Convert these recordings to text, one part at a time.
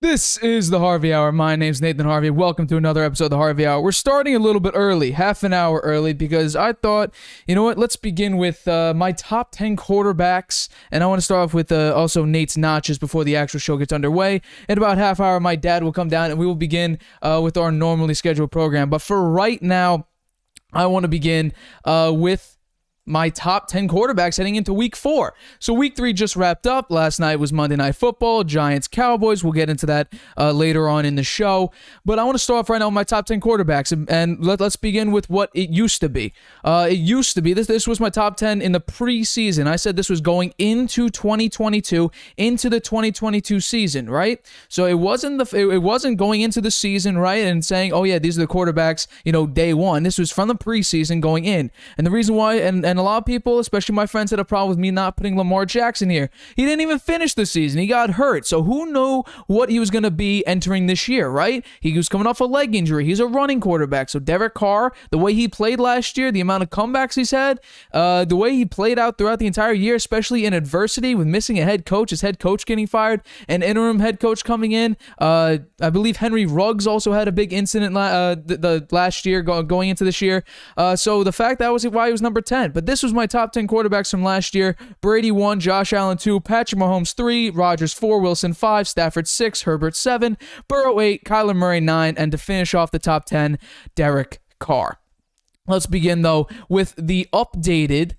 This is the Harvey Hour. My name's Nathan Harvey. Welcome to another episode of the Harvey Hour. We're starting a little bit early, half an hour early, because I thought, you know what, let's begin with my top 10 quarterbacks, and I want to start off with also Nate's notches before the actual show gets underway. In about half hour, my dad will come down, and we will begin with our normally scheduled program. But for right now, I want to begin with my top 10 quarterbacks heading into week 4. So week 3 just wrapped up. Last night was Monday Night Football, Giants, Cowboys. We'll get into that later on in the show. But I want to start off right now with my top 10 quarterbacks. And let's begin with what it used to be. This was my top 10 in the preseason. I said this was going into 2022, into the 2022 season, right? So it wasn't going into the season, right, and saying, oh yeah, these are the quarterbacks, day one. This was from the preseason going in. And the reason why, and a lot of people, especially my friends, had a problem with me not putting Lamar Jackson here. He didn't even finish the season. He got hurt. So who knew what he was going to be entering this year, right? He was coming off a leg injury. He's a running quarterback. So Derek Carr, the way he played last year, the amount of comebacks he's had, the way he played out throughout the entire year, especially in adversity with missing a head coach, his head coach getting fired, an interim head coach coming in. I believe Henry Ruggs also had a big incident the last year going into this year. So the fact that was why he was number 10. But this was my top 10 quarterbacks from last year. Brady 1, Josh Allen 2, Patrick Mahomes 3, Rodgers 4, Wilson 5, Stafford 6, Herbert 7, Burrow 8, Kyler Murray 9, and to finish off the top 10, Derek Carr. Let's begin, though, with the updated,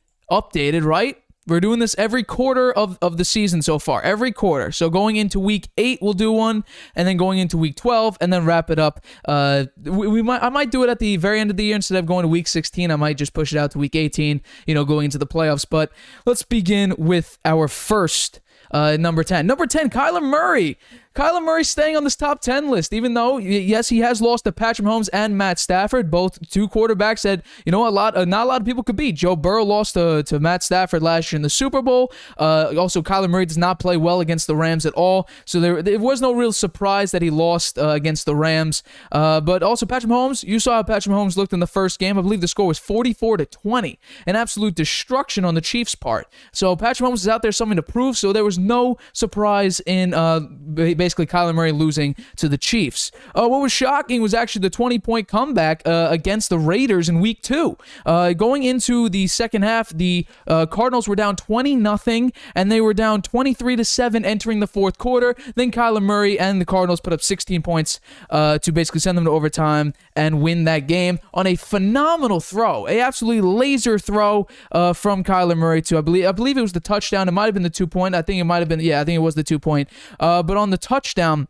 right? We're doing this every quarter of the season so far, every quarter. So going into week 8, we'll do one, and then going into week 12, and then wrap it up. I might do it at the very end of the year instead of going to week 16. I might just push it out to week 18, going into the playoffs. But let's begin with our first number 10. Number 10, Kyler Murray. Kyler Murray staying on this top 10 list, even though, yes, he has lost to Patrick Mahomes and Matt Stafford, both two quarterbacks that, not a lot of people could beat. Joe Burrow lost to Matt Stafford last year in the Super Bowl. Also, Kyler Murray does not play well against the Rams at all, so there was no real surprise that he lost against the Rams. But also, Patrick Mahomes, you saw how Patrick Mahomes looked in the first game. I believe the score was 44-20, an absolute destruction on the Chiefs' part. So Patrick Mahomes is out there something to prove, so there was no surprise in basically Kyler Murray losing to the Chiefs. What was shocking was actually the 20-point comeback against the Raiders in week 2. Going into the second half, the Cardinals were down 20-0, and they were down 23-7 entering the fourth quarter. Then Kyler Murray and the Cardinals put up 16 points to basically send them to overtime and win that game on a phenomenal throw, a absolutely laser throw from Kyler Murray to, I believe it was the touchdown. It might have been the 2-point. I think it was the 2-point. But on the touchdown,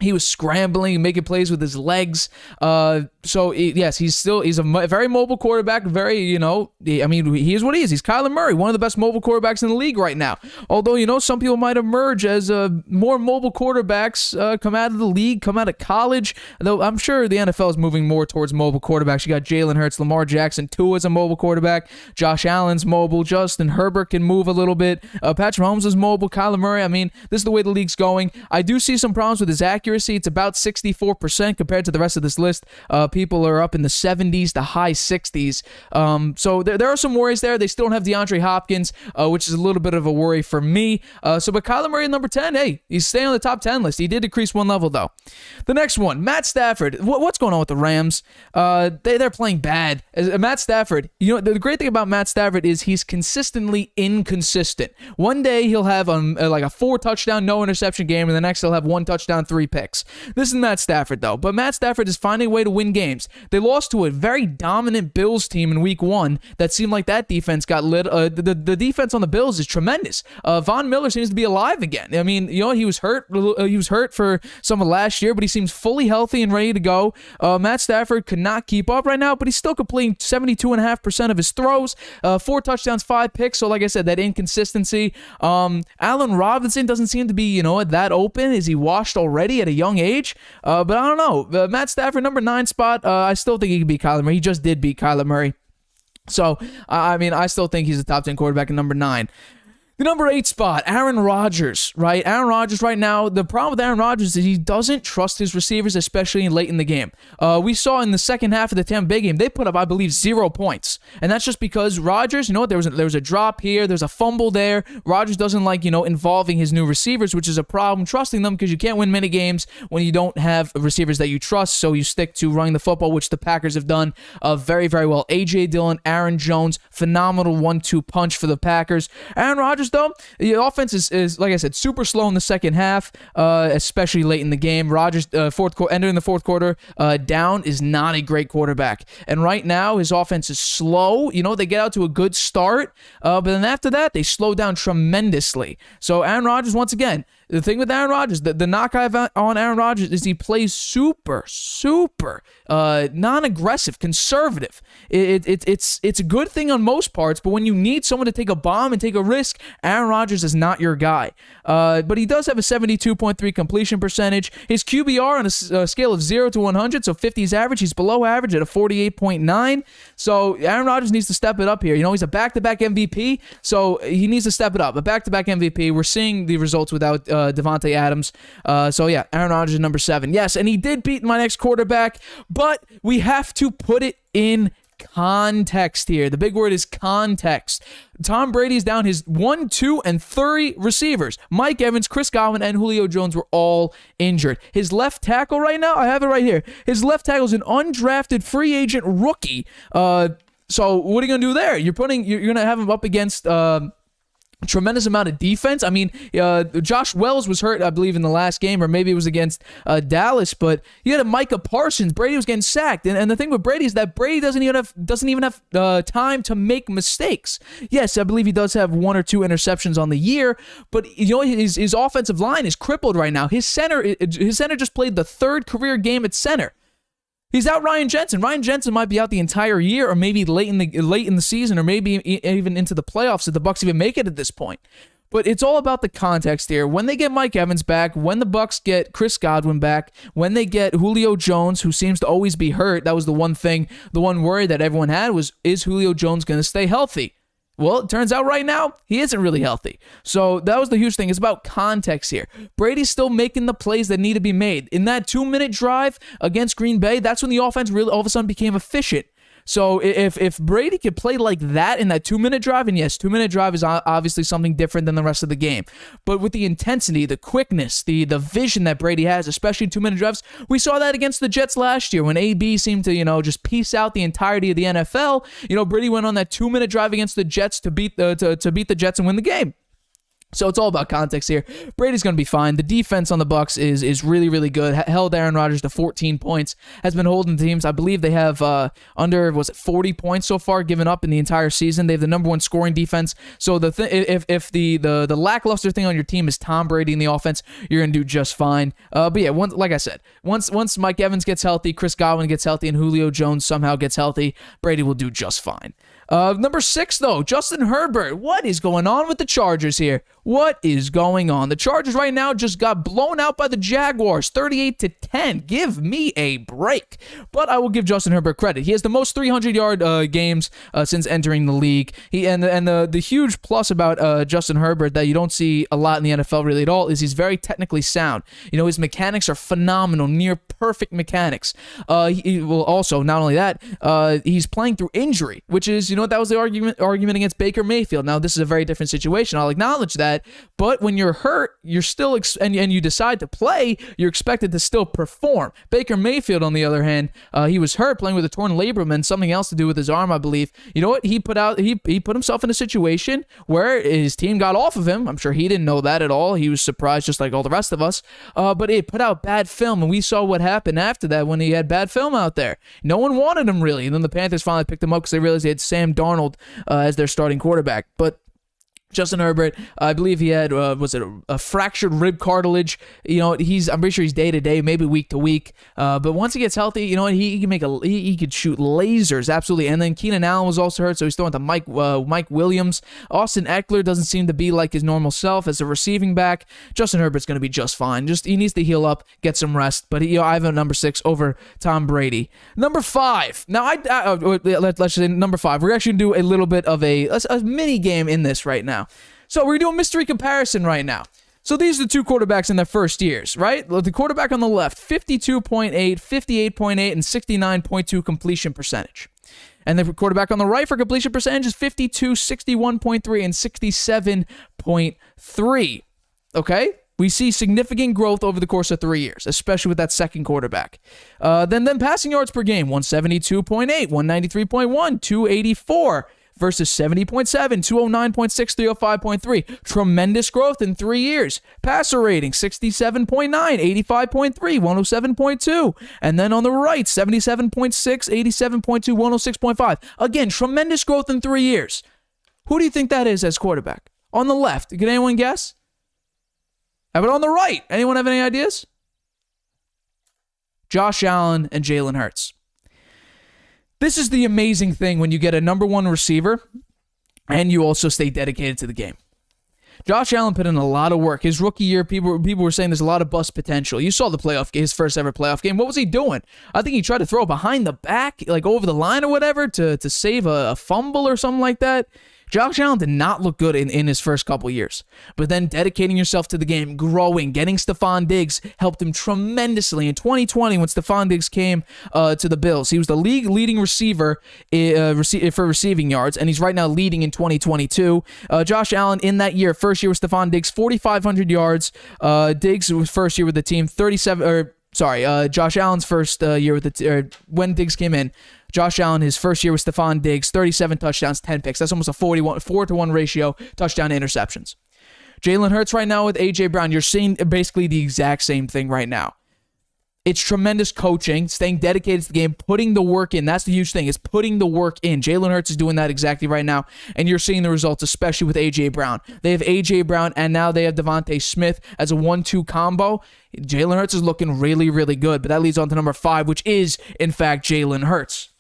he was scrambling, making plays with his legs. Yes, he's a very mobile quarterback. He is what he is. He's Kyler Murray, one of the best mobile quarterbacks in the league right now. Although, some people might emerge as more mobile quarterbacks come out of the league, come out of college. Though I'm sure the NFL is moving more towards mobile quarterbacks. You got Jalen Hurts, Lamar Jackson, Tua is a mobile quarterback. Josh Allen's mobile. Justin Herbert can move a little bit. Patrick Mahomes is mobile. Kyler Murray, this is the way the league's going. I do see some problems with his accuracy. It's about 64% compared to the rest of this list. People are up in the 70s to high 60s. So there are some worries there. They still don't have DeAndre Hopkins, which is a little bit of a worry for me. But Kyler Murray at number 10, hey, he's staying on the top 10 list. He did decrease one level, though. The next one, Matt Stafford. What's going on with the Rams? They're playing bad. Matt Stafford, the great thing about Matt Stafford is he's consistently inconsistent. One day he'll have like a 4-touchdown, no interception game, and the next he'll have 1 touchdown, 3 picks. This is Matt Stafford, though. But Matt Stafford is finding a way to win games. They lost to a very dominant Bills team in week 1 that seemed like that defense got lit. The defense on the Bills is tremendous. Von Miller seems to be alive again. He was hurt. He was hurt for some of last year, but he seems fully healthy and ready to go. Matt Stafford could not keep up right now, but he's still completing 72.5% of his throws. 4 touchdowns, 5 picks. So like I said, that inconsistency. Allen Robinson doesn't seem to be, that open. Is he washed already at a young age? But I don't know. Matt Stafford, number 9 spot, I still think he can beat Kyler Murray. He just did beat Kyler Murray. So, I still think he's a top 10 quarterback at number 9. The number 8 spot, Aaron Rodgers, right? Aaron Rodgers right now, the problem with Aaron Rodgers is he doesn't trust his receivers, especially late in the game. We saw in the second half of the Tampa Bay game, they put up, I believe, 0 points. And that's just because Rodgers, there was a drop here, there's a fumble there. Rodgers doesn't like, involving his new receivers, which is a problem, trusting them, because you can't win many games when you don't have receivers that you trust, so you stick to running the football, which the Packers have done very, very well. A.J. Dillon, Aaron Jones, phenomenal 1-2 punch for the Packers. Aaron Rodgers, though, the offense is like I said, super slow in the second half, especially late in the game. Rodgers, entering the fourth quarter, down, is not a great quarterback. And right now, his offense is slow. They get out to a good start, but then after that, they slow down tremendously. So Aaron Rodgers, once again, the thing with Aaron Rodgers, the knock I have on Aaron Rodgers is he plays super non-aggressive, conservative. It's a good thing on most parts, but when you need someone to take a bomb and take a risk, Aaron Rodgers is not your guy. But he does have a 72.3 completion percentage. His QBR on a scale of 0 to 100, so 50 is average. He's below average at a 48.9. So Aaron Rodgers needs to step it up here. He's a back-to-back MVP, so he needs to step it up. A back-to-back MVP. We're seeing the results without Devontae Adams. So yeah, Aaron Rodgers is number 7. Yes, and he did beat my next quarterback, but we have to put it in context here. The big word is context. Tom Brady's down his 1, 2, and 3 receivers. Mike Evans, Chris Godwin, and Julio Jones were all injured. His left tackle right now, I have it right here. His left tackle is an undrafted free agent rookie. So what are you going to do there? You're going to have him up against tremendous amount of defense. I mean, Josh Wells was hurt, I believe, in the last game, or maybe it was against Dallas, but you had a Micah Parsons. Brady was getting sacked, and the thing with Brady is that Brady doesn't even have time to make mistakes. Yes, I believe he does have 1 or 2 interceptions on the year, but his offensive line is crippled right now. His center just played the 3rd career game at center. He's out Ryan Jensen. Ryan Jensen might be out the entire year, or maybe late in the season, or maybe even into the playoffs if the Bucs even make it at this point. But it's all about the context here. When they get Mike Evans back, when the Bucs get Chris Godwin back, when they get Julio Jones, who seems to always be hurt, that was the one worry that everyone had was, is Julio Jones going to stay healthy? Well, it turns out right now, he isn't really healthy. So that was the huge thing. It's about context here. Brady's still making the plays that need to be made. In that 2-minute drive against Green Bay, that's when the offense really all of a sudden became efficient. So if Brady could play like that in that 2-minute drive, and yes, 2-minute drive is obviously something different than the rest of the game, but with the intensity, the quickness, the vision that Brady has, especially in 2-minute drives, we saw that against the Jets last year when AB seemed to just piece out the entirety of the NFL. Brady went on that 2-minute drive against the Jets to beat the Jets and win the game. So it's all about context here. Brady's going to be fine. The defense on the Bucs is really, really good. Held Aaron Rodgers to 14 points. Has been holding teams. I believe they have under 40 points so far given up in the entire season. They have the number 1 scoring defense. So if the lackluster thing on your team is Tom Brady in the offense, you're going to do just fine. But yeah, like I said, once Mike Evans gets healthy, Chris Godwin gets healthy, and Julio Jones somehow gets healthy, Brady will do just fine. Number 6, though, Justin Herbert. What is going on with the Chargers here? What is going on? The Chargers right now just got blown out by the Jaguars, 38-10. Give me a break. But I will give Justin Herbert credit. He has the most 300-yard games since entering the league. The huge plus about Justin Herbert that you don't see a lot in the NFL really at all is he's very technically sound. His mechanics are phenomenal, near perfect mechanics. He will also, not only that, he's playing through injury, which is, that was the argument against Baker Mayfield. Now, this is a very different situation. I'll acknowledge that. But when you're hurt, you're still and you decide to play, you're expected to still perform. Baker Mayfield, on the other hand, he was hurt playing with a torn labrum and something else to do with his arm, I believe. You know what? He put himself in a situation where his team got off of him. I'm sure he didn't know that at all. He was surprised just like all the rest of us. But it put out bad film, and we saw what happened after that when he had bad film out there. No one wanted him, really. And then the Panthers finally picked him up because they realized they had Sam Darnold as their starting quarterback. But Justin Herbert, I believe he had, a fractured rib cartilage. I'm pretty sure he's day to day, maybe week to week. But once he gets healthy, he can he could shoot lasers, absolutely. And then Keenan Allen was also hurt, so he's throwing to Mike Williams. Austin Eckler doesn't seem to be like his normal self as a receiving back. Justin Herbert's going to be just fine. He needs to heal up, get some rest. But I have a number 6 over Tom Brady. Number 5. Now let's say number 5. We're actually going to do a little bit of a mini game in this right now. So we're doing mystery comparison right now. So these are the two quarterbacks in their first years, right? The quarterback on the left, 52.8, 58.8, and 69.2 completion percentage. And the quarterback on the right for completion percentage is 52, 61.3, and 67.3. Okay? We see significant growth over the course of 3 years, especially with that second quarterback. Then passing yards per game, 172.8, 193.1, 284 versus 70.7, 209.6, 305.3. Tremendous growth in 3 years. Passer rating, 67.9, 85.3, 107.2. And then on the right, 77.6, 87.2, 106.5. Again, tremendous growth in 3 years. Who do you think that is as quarterback? On the left, can anyone guess? How about on the right? Anyone have any ideas? Josh Allen and Jalen Hurts. This is the amazing thing when you get a number one receiver and you also stay dedicated to the game. Josh Allen put in a lot of work. His rookie year, people were saying there's a lot of bust potential. You saw his first ever playoff game. What was he doing? I think he tried to throw behind the back, like over the line or whatever, to save a fumble or something like that. Josh Allen did not look good in his first couple years. But then dedicating yourself to the game, growing, getting Stephon Diggs helped him tremendously. In 2020, when Stephon Diggs came to the Bills, he was the league leading receiver for receiving yards, and he's right now leading in 2022. Josh Allen in that year, first year with Stephon Diggs, 4,500 yards. Diggs was first year with the team, Josh Allen's first year with when Diggs came in. Josh Allen, his first year with Stephon Diggs, 37 touchdowns, 10 picks. That's almost a 4-to-1 ratio, touchdown to interceptions. Jalen Hurts right now with A.J. Brown, you're seeing basically the exact same thing right now. It's tremendous coaching, staying dedicated to the game, putting the work in. That's the huge thing, is putting the work in. Jalen Hurts is doing that exactly right now, and you're seeing the results, especially with A.J. Brown. They have A.J. Brown, and now they have Devontae Smith as a 1-2 combo. Jalen Hurts is looking really, really good, but that leads on to number 5, which is, in fact, Jalen Hurts.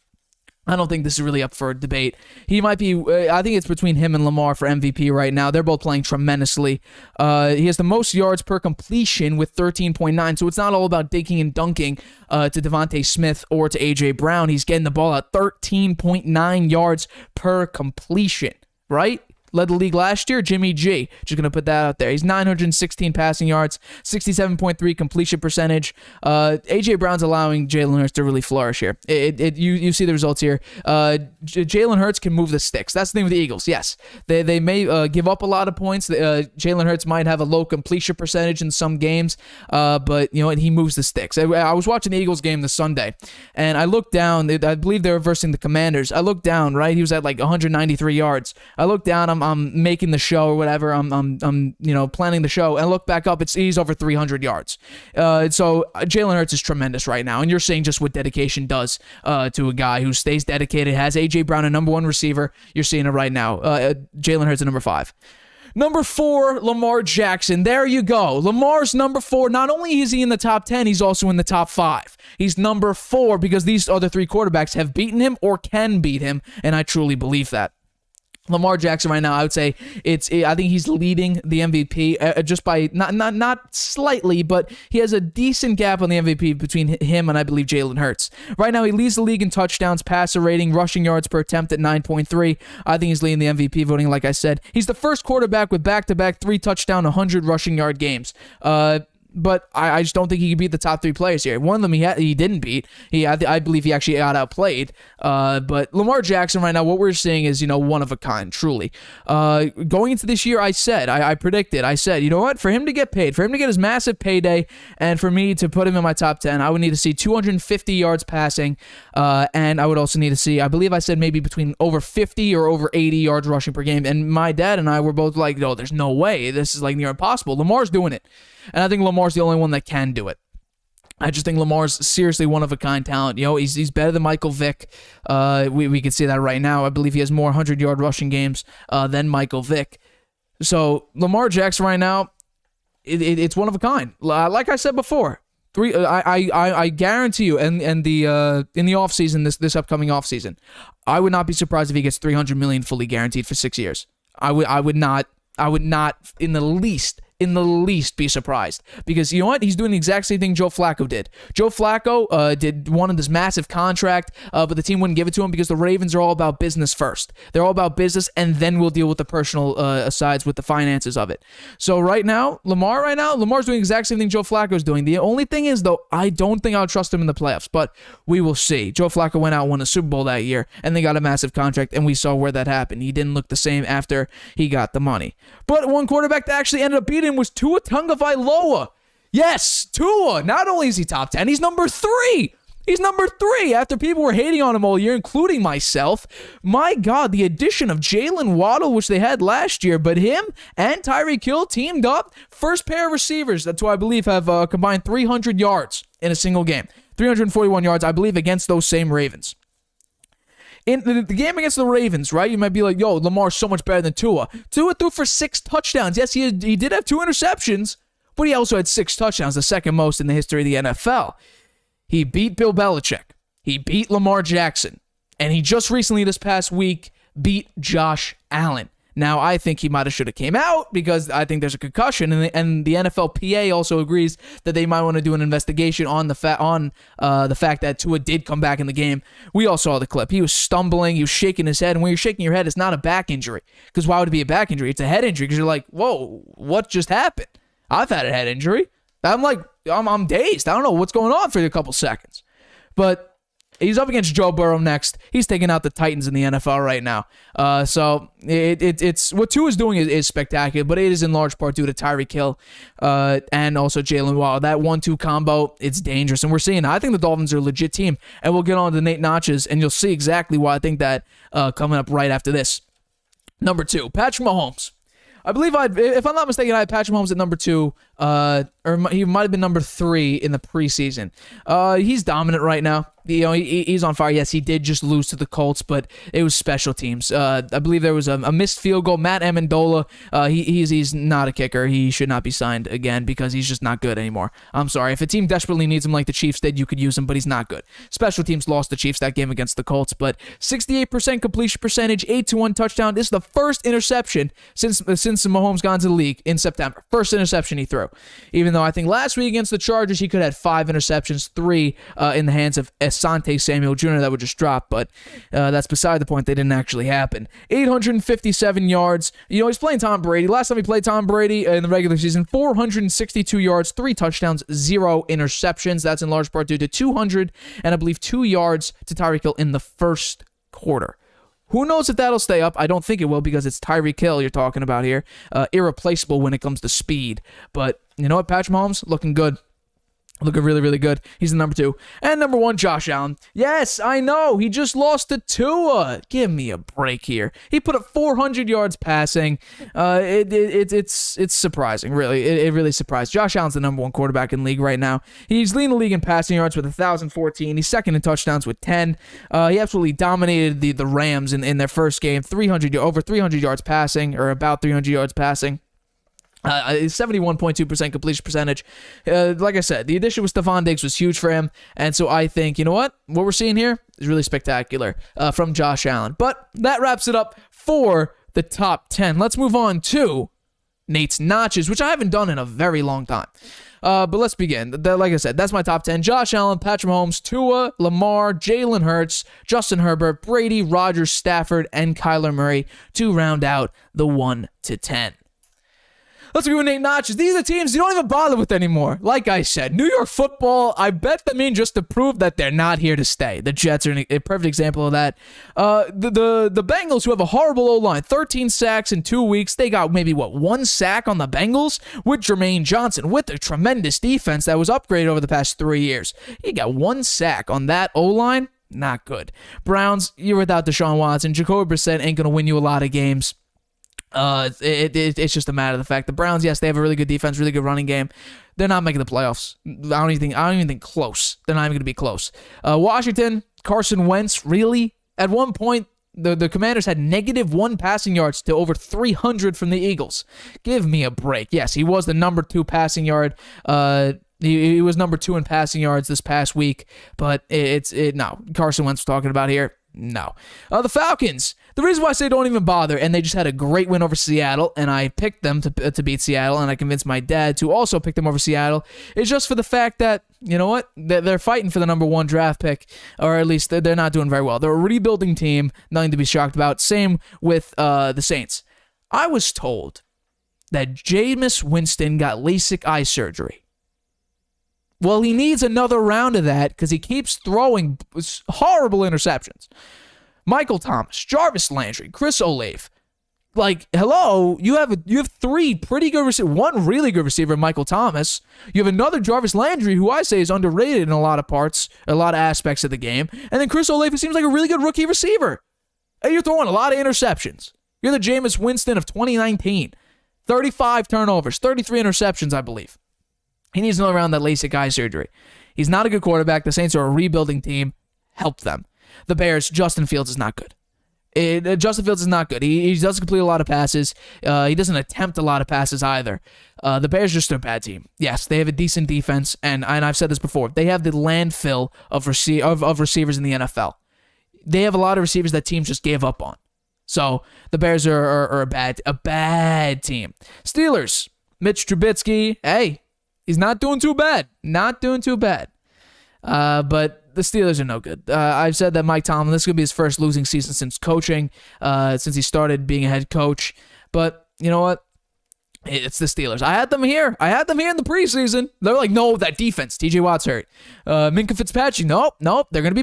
I don't think this is really up for debate. He might be, I think it's between him and Lamar for MVP right now. They're both playing tremendously. He has the most yards per completion with 13.9, so it's not all about dinking and dunking to Devontae Smith or to A.J. Brown. He's getting the ball at 13.9 yards per completion, right? Led the league last year, Jimmy G. Just going to put that out there. He's 916 passing yards, 67.3 completion percentage. A.J. Brown's allowing Jalen Hurts to really flourish here. You see the results here. Jalen Hurts can move the sticks. That's the thing with the Eagles, yes. They may give up a lot of points. Jalen Hurts might have a low completion percentage in some games, but you know what? He moves the sticks. I was watching the Eagles game this Sunday, and I looked down. I believe they were versing the Commanders. I looked down, right? He was at like 193 yards. I looked down. I'm making the show or whatever. I'm planning the show, and I look back up. He's over 300 yards. So Jalen Hurts is tremendous right now, and you're seeing just what dedication does to a guy who stays dedicated. Has A.J. Brown a number one receiver. You're seeing it right now. Jalen Hurts at number 5. Number 4, Lamar Jackson. There you go. Lamar's number 4. Not only is he in the top 10, he's also in the top 5. He's number 4 because these other 3 quarterbacks have beaten him or can beat him, and I truly believe that. Lamar Jackson right now, I would say I think he's leading the MVP just by not slightly, but he has a decent gap on the MVP between him and I believe Jalen Hurts. Right now, he leads the league in touchdowns, passer rating, rushing yards per attempt at 9.3. I think he's leading the MVP voting, like I said. He's the first quarterback with back-to-back 3 touchdown, 100 rushing yard games. But I just don't think he could beat the top 3 players here. One of them he didn't beat. I believe he actually got outplayed. But Lamar Jackson right now, what we're seeing is one of a kind, truly. Going into this year, I said you know what? For him to get paid, for him to get his massive payday, and for me to put him in my top 10, I would need to see 250 yards passing, and I would also need to see, I believe I said maybe between over 50 or over 80 yards rushing per game. And my dad and I were both like, no, there's no way. This is like near impossible. Lamar's doing it. And I think Lamar's the only one that can do it. I just think Lamar's seriously one-of-a-kind talent. He's better than Michael Vick. We can see that right now. I believe he has more 100-yard rushing games than Michael Vick. So Lamar Jackson right now, it's one of a kind. Like I said before, I guarantee you, and in the offseason, this upcoming offseason, I would not be surprised if he gets $300 million fully guaranteed for 6 years. I would not in the least in the least be surprised, because you know what? He's doing the exact same thing Joe Flacco did. Joe Flacco wanted this massive contract, but the team wouldn't give it to him because the Ravens are all about business first. They're all about business, and then we'll deal with the personal sides with the finances of it. So Lamar's doing the exact same thing Joe Flacco's doing. The only thing is, though, I don't think I'll trust him in the playoffs, but we will see. Joe Flacco went out and won a Super Bowl that year, and they got a massive contract, and we saw where that happened. He didn't look the same after he got the money. But one quarterback that actually ended up beating was Tua Tagovailoa. Yes, Tua. Not only is he top 10, he's number 3. He's number 3 after people were hating on him all year, including myself. My God, the addition of Jalen Waddle, which they had last year, but him and Tyreek Hill teamed up. First pair of receivers, that's who I believe have combined 300 yards in a single game. 341 yards, I believe, against those same Ravens. In the game against the Ravens, right, you might be like, yo, Lamar's so much better than Tua. Tua threw for 6 touchdowns. Yes, he did have 2 interceptions, but he also had 6 touchdowns, the second most in the history of the NFL. He beat Bill Belichick. He beat Lamar Jackson. And he just recently, this past week, beat Josh Allen. Now, I think he might have should have came out because I think there's a concussion, and the NFLPA also agrees that they might want to do an investigation on the fact that Tua did come back in the game. We all saw the clip. He was stumbling, he was shaking his head, and when you're shaking your head, it's not a back injury. Because why would it be a back injury? It's a head injury because you're like, whoa, what just happened? I've had a head injury. I'm dazed. I don't know what's going on for a couple seconds. But he's up against Joe Burrow next. He's taking out the Titans in the NFL right now. So it's what Tua is doing is spectacular, but it is in large part due to Tyreek Hill and also Jalen Waddle. That 1-2 combo, it's dangerous, and we're seeing. I think the Dolphins are a legit team, and we'll get on to Nate Notches, and you'll see exactly why I think that coming up right after this. Number 2, Patrick Mahomes. I believe if I'm not mistaken, I had Patrick Mahomes at number 2, or he might have been number 3 in the preseason. He's dominant right now. He's on fire. Yes, he did just lose to the Colts, but it was special teams. I believe there was a missed field goal. Matt Amendola, he's not a kicker. He should not be signed again because he's just not good anymore. I'm sorry. If a team desperately needs him like the Chiefs did, you could use him, but he's not good. Special teams lost the Chiefs that game against the Colts, but 68% completion percentage, 8-1 touchdown. This is the first interception since Mahomes got into the league in September. First interception he threw. Even though I think last week against the Chargers, he could have had 5 interceptions, 3 in the hands of Asante Samuel Jr. that would just drop, but that's beside the point. They didn't actually happen. 857 yards. He's playing Tom Brady. Last time he played Tom Brady in the regular season, 462 yards, 3 touchdowns, 0 interceptions. That's in large part due to 200 and I believe 2 yards to Tyreek Hill in the first quarter. Who knows if that'll stay up? I don't think it will because it's Tyreek Hill you're talking about here. Irreplaceable when it comes to speed. But you know what? Patrick Mahomes looking good. Looking really, really good. He's the number 2. And number 1, Josh Allen. Yes, I know. He just lost to Tua. Give me a break here. He put up 400 yards passing. It's surprising, really. It really surprised. Josh Allen's the number 1 quarterback in the league right now. He's leading the league in passing yards with 1,014. He's second in touchdowns with 10. He absolutely dominated the Rams in their first game. Over 300 yards passing, or about 300 yards passing. 71.2% completion percentage. Like I said, the addition with Stephon Diggs was huge for him, and so I think, you know what we're seeing here is really spectacular from Josh Allen. But that wraps it up for the top 10. Let's move on to Nate's Notches, which I haven't done in a very long time. But let's begin. Like I said, that's my top 10. Josh Allen, Patrick Mahomes, Tua, Lamar, Jalen Hurts, Justin Herbert, Brady, Rodgers, Stafford, and Kyler Murray to round out the 1 to 10. Let's go with Nate Notches. These are teams you don't even bother with anymore. Like I said, New York football, I bet them in just to prove that they're not here to stay. The Jets are a perfect example of that. The Bengals, who have a horrible O-line, 13 sacks in 2 weeks. They got maybe, 1 sack on the Bengals with Jermaine Johnson, with a tremendous defense that was upgraded over the past 3 years. He got 1 sack on that O-line. Not good. Browns, you're without Deshaun Watson. Jacoby Brissett ain't going to win you a lot of games. It's just a matter of the fact the Browns, yes, they have a really good defense, really good running game. They're not making the playoffs. I don't even think close. They're not even going to be close. Washington, Carson Wentz, really? At one point, the Commanders had -1 passing yards to over 300 from the Eagles. Give me a break. Yes, he was the number 2 passing yard. He was number 2 in passing yards this past week, but no. Carson Wentz talking about here. No. The Falcons. The reason why I say don't even bother, and they just had a great win over Seattle, and I picked them to beat Seattle, and I convinced my dad to also pick them over Seattle, is just for the fact that, you know what, they're fighting for the number 1 draft pick, or at least they're not doing very well. They're a rebuilding team, nothing to be shocked about. Same with the Saints. I was told that Jameis Winston got LASIK eye surgery. Well, he needs another round of that because he keeps throwing horrible interceptions. Michael Thomas, Jarvis Landry, Chris Olave. Like, hello, you have 3 pretty good receivers, 1 really good receiver, Michael Thomas. You have another Jarvis Landry, who I say is underrated in a lot of parts, a lot of aspects of the game. And then Chris Olave, who seems like a really good rookie receiver. And you're throwing a lot of interceptions. You're the Jameis Winston of 2019. 35 turnovers, 33 interceptions, I believe. He needs another round of that LASIK eye surgery. He's not a good quarterback. The Saints are a rebuilding team. Help them. The Bears, Justin Fields is not good. Justin Fields is not good. He doesn't complete a lot of passes. He doesn't attempt a lot of passes either. The Bears are just a bad team. Yes, they have a decent defense, and I've said this before. They have the landfill of receivers in the NFL. They have a lot of receivers that teams just gave up on. So the Bears are a bad team. Steelers, Mitch Trubisky, hey, he's not doing too bad. Not doing too bad. But the Steelers are no good. I've said that Mike Tomlin, this is going to be his first losing season since coaching, since he started being a head coach. But you know what? It's the Steelers. I had them here. In the preseason. They're like, no, that defense. TJ Watt's hurt. Minka Fitzpatrick. Nope. They're going to be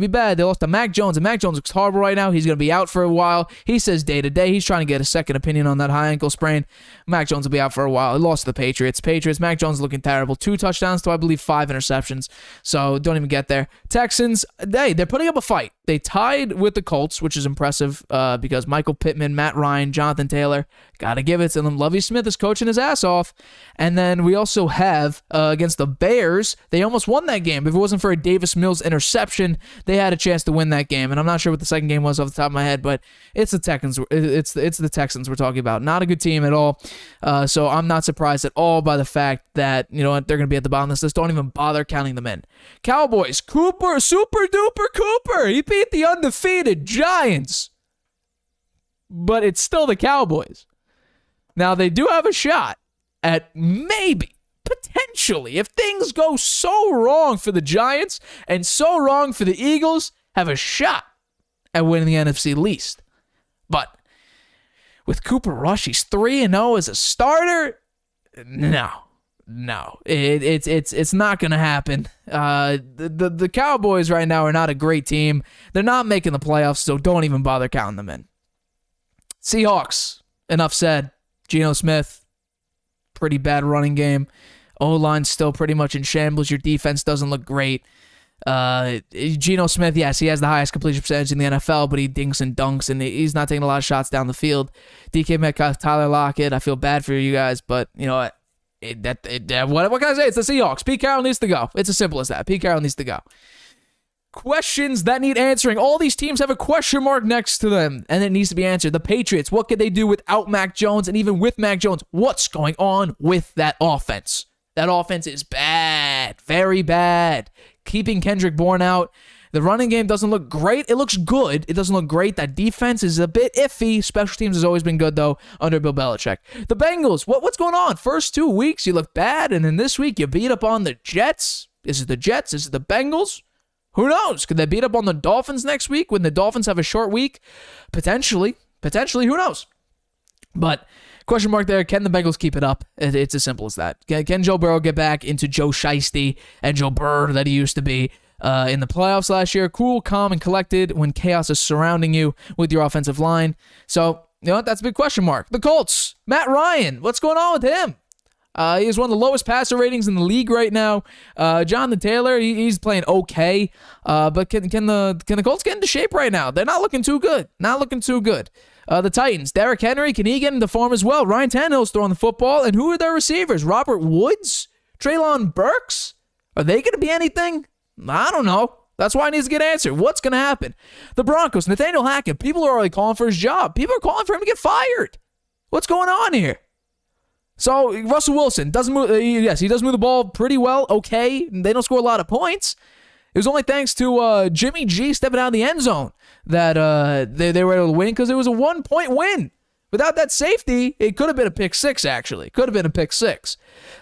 bad. They lost to Mac Jones, and Mac Jones looks horrible right now. He's going to be out for a while. He says day to day. He's trying to get a second opinion on that high ankle sprain. Mac Jones will be out for a while. He lost to the Patriots. Mac Jones looking terrible. 2 touchdowns to, I believe, 5 interceptions. So don't even get there. Texans, they're putting up a fight. They tied with the Colts, which is impressive because Michael Pittman, Matt Ryan, Jonathan Taylor, got to give it to them. Lovie Smith is coaching his ass off. And then we also have against the Bears, they almost won that game. If it wasn't for a Davis Mills interception, they had a chance to win that game. And I'm not sure what the second game was off the top of my head, but it's the Texans. It's the Texans we're talking about. Not a good team at all. So I'm not surprised at all by the fact that, you know what, they're going to be at the bottom of this list. Don't even bother counting them in. Cowboys, Cooper, super duper Cooper. He beat the undefeated Giants. But it's still the Cowboys. Now, they do have a shot at maybe, potentially, if things go so wrong for the Giants and so wrong for the Eagles, have a shot at winning the NFC least. But with Cooper Rush, he's 3-0 as a starter. No, it's not going to happen. The Cowboys right now are not a great team. They're not making the playoffs, so don't even bother counting them in. Seahawks, enough said. Geno Smith, pretty bad running game. O-line's still pretty much in shambles. Your defense doesn't look great. Geno Smith, yes, he has the highest completion percentage in the NFL, but he dinks and dunks, and he's not taking a lot of shots down the field. DK Metcalf, Tyler Lockett, I feel bad for you guys, but you know what? What can I say? It's the Seahawks. Pete Carroll needs to go. It's as simple as that. Pete Carroll needs to go. Questions that need answering. All these teams have a question mark next to them, and it needs to be answered. The Patriots, what could they do without Mac Jones? And even with Mac Jones, what's going on with that offense? That offense is bad, very bad. Keeping Kendrick Bourne out. The running game doesn't look great. It looks good. It doesn't look great. That defense is a bit iffy. Special teams has always been good, though, under Bill Belichick. The Bengals, what's going on? First 2 weeks, you look bad, and then this week, you beat up on the Jets. Is it the Jets? Is it the Bengals? Who knows? Could they beat up on the Dolphins next week when the Dolphins have a short week? Potentially, who knows? But question mark there, can the Bengals keep it up? It's as simple as that. Can Joe Burrow get back into Joe Shiesty and Joe Burr that he used to be in the playoffs last year? Cool, calm, and collected when chaos is surrounding you with your offensive line. So, you know what? That's a big question mark. The Colts, Matt Ryan, what's going on with him? He has one of the lowest passer ratings in the league right now. Jonathan Taylor, he's playing okay. But can the Colts get into shape right now? They're not looking too good. The Titans, Derrick Henry, can he get into form as well? Ryan Tannehill's throwing the football. And who are their receivers? Robert Woods? Treylon Burks? Are they going to be anything? I don't know. That's why it needs to get answered. What's going to happen? The Broncos, Nathaniel Hackett, people are already calling for his job. People are calling for him to get fired. What's going on here? So, Russell Wilson doesn't move. Yes, he does move the ball pretty well. Okay. They don't score a lot of points. It was only thanks to Jimmy G stepping out of the end zone that they were able to win, because it was a 1-point win. Without that safety, it could have been a pick six, actually. Could have been a pick six.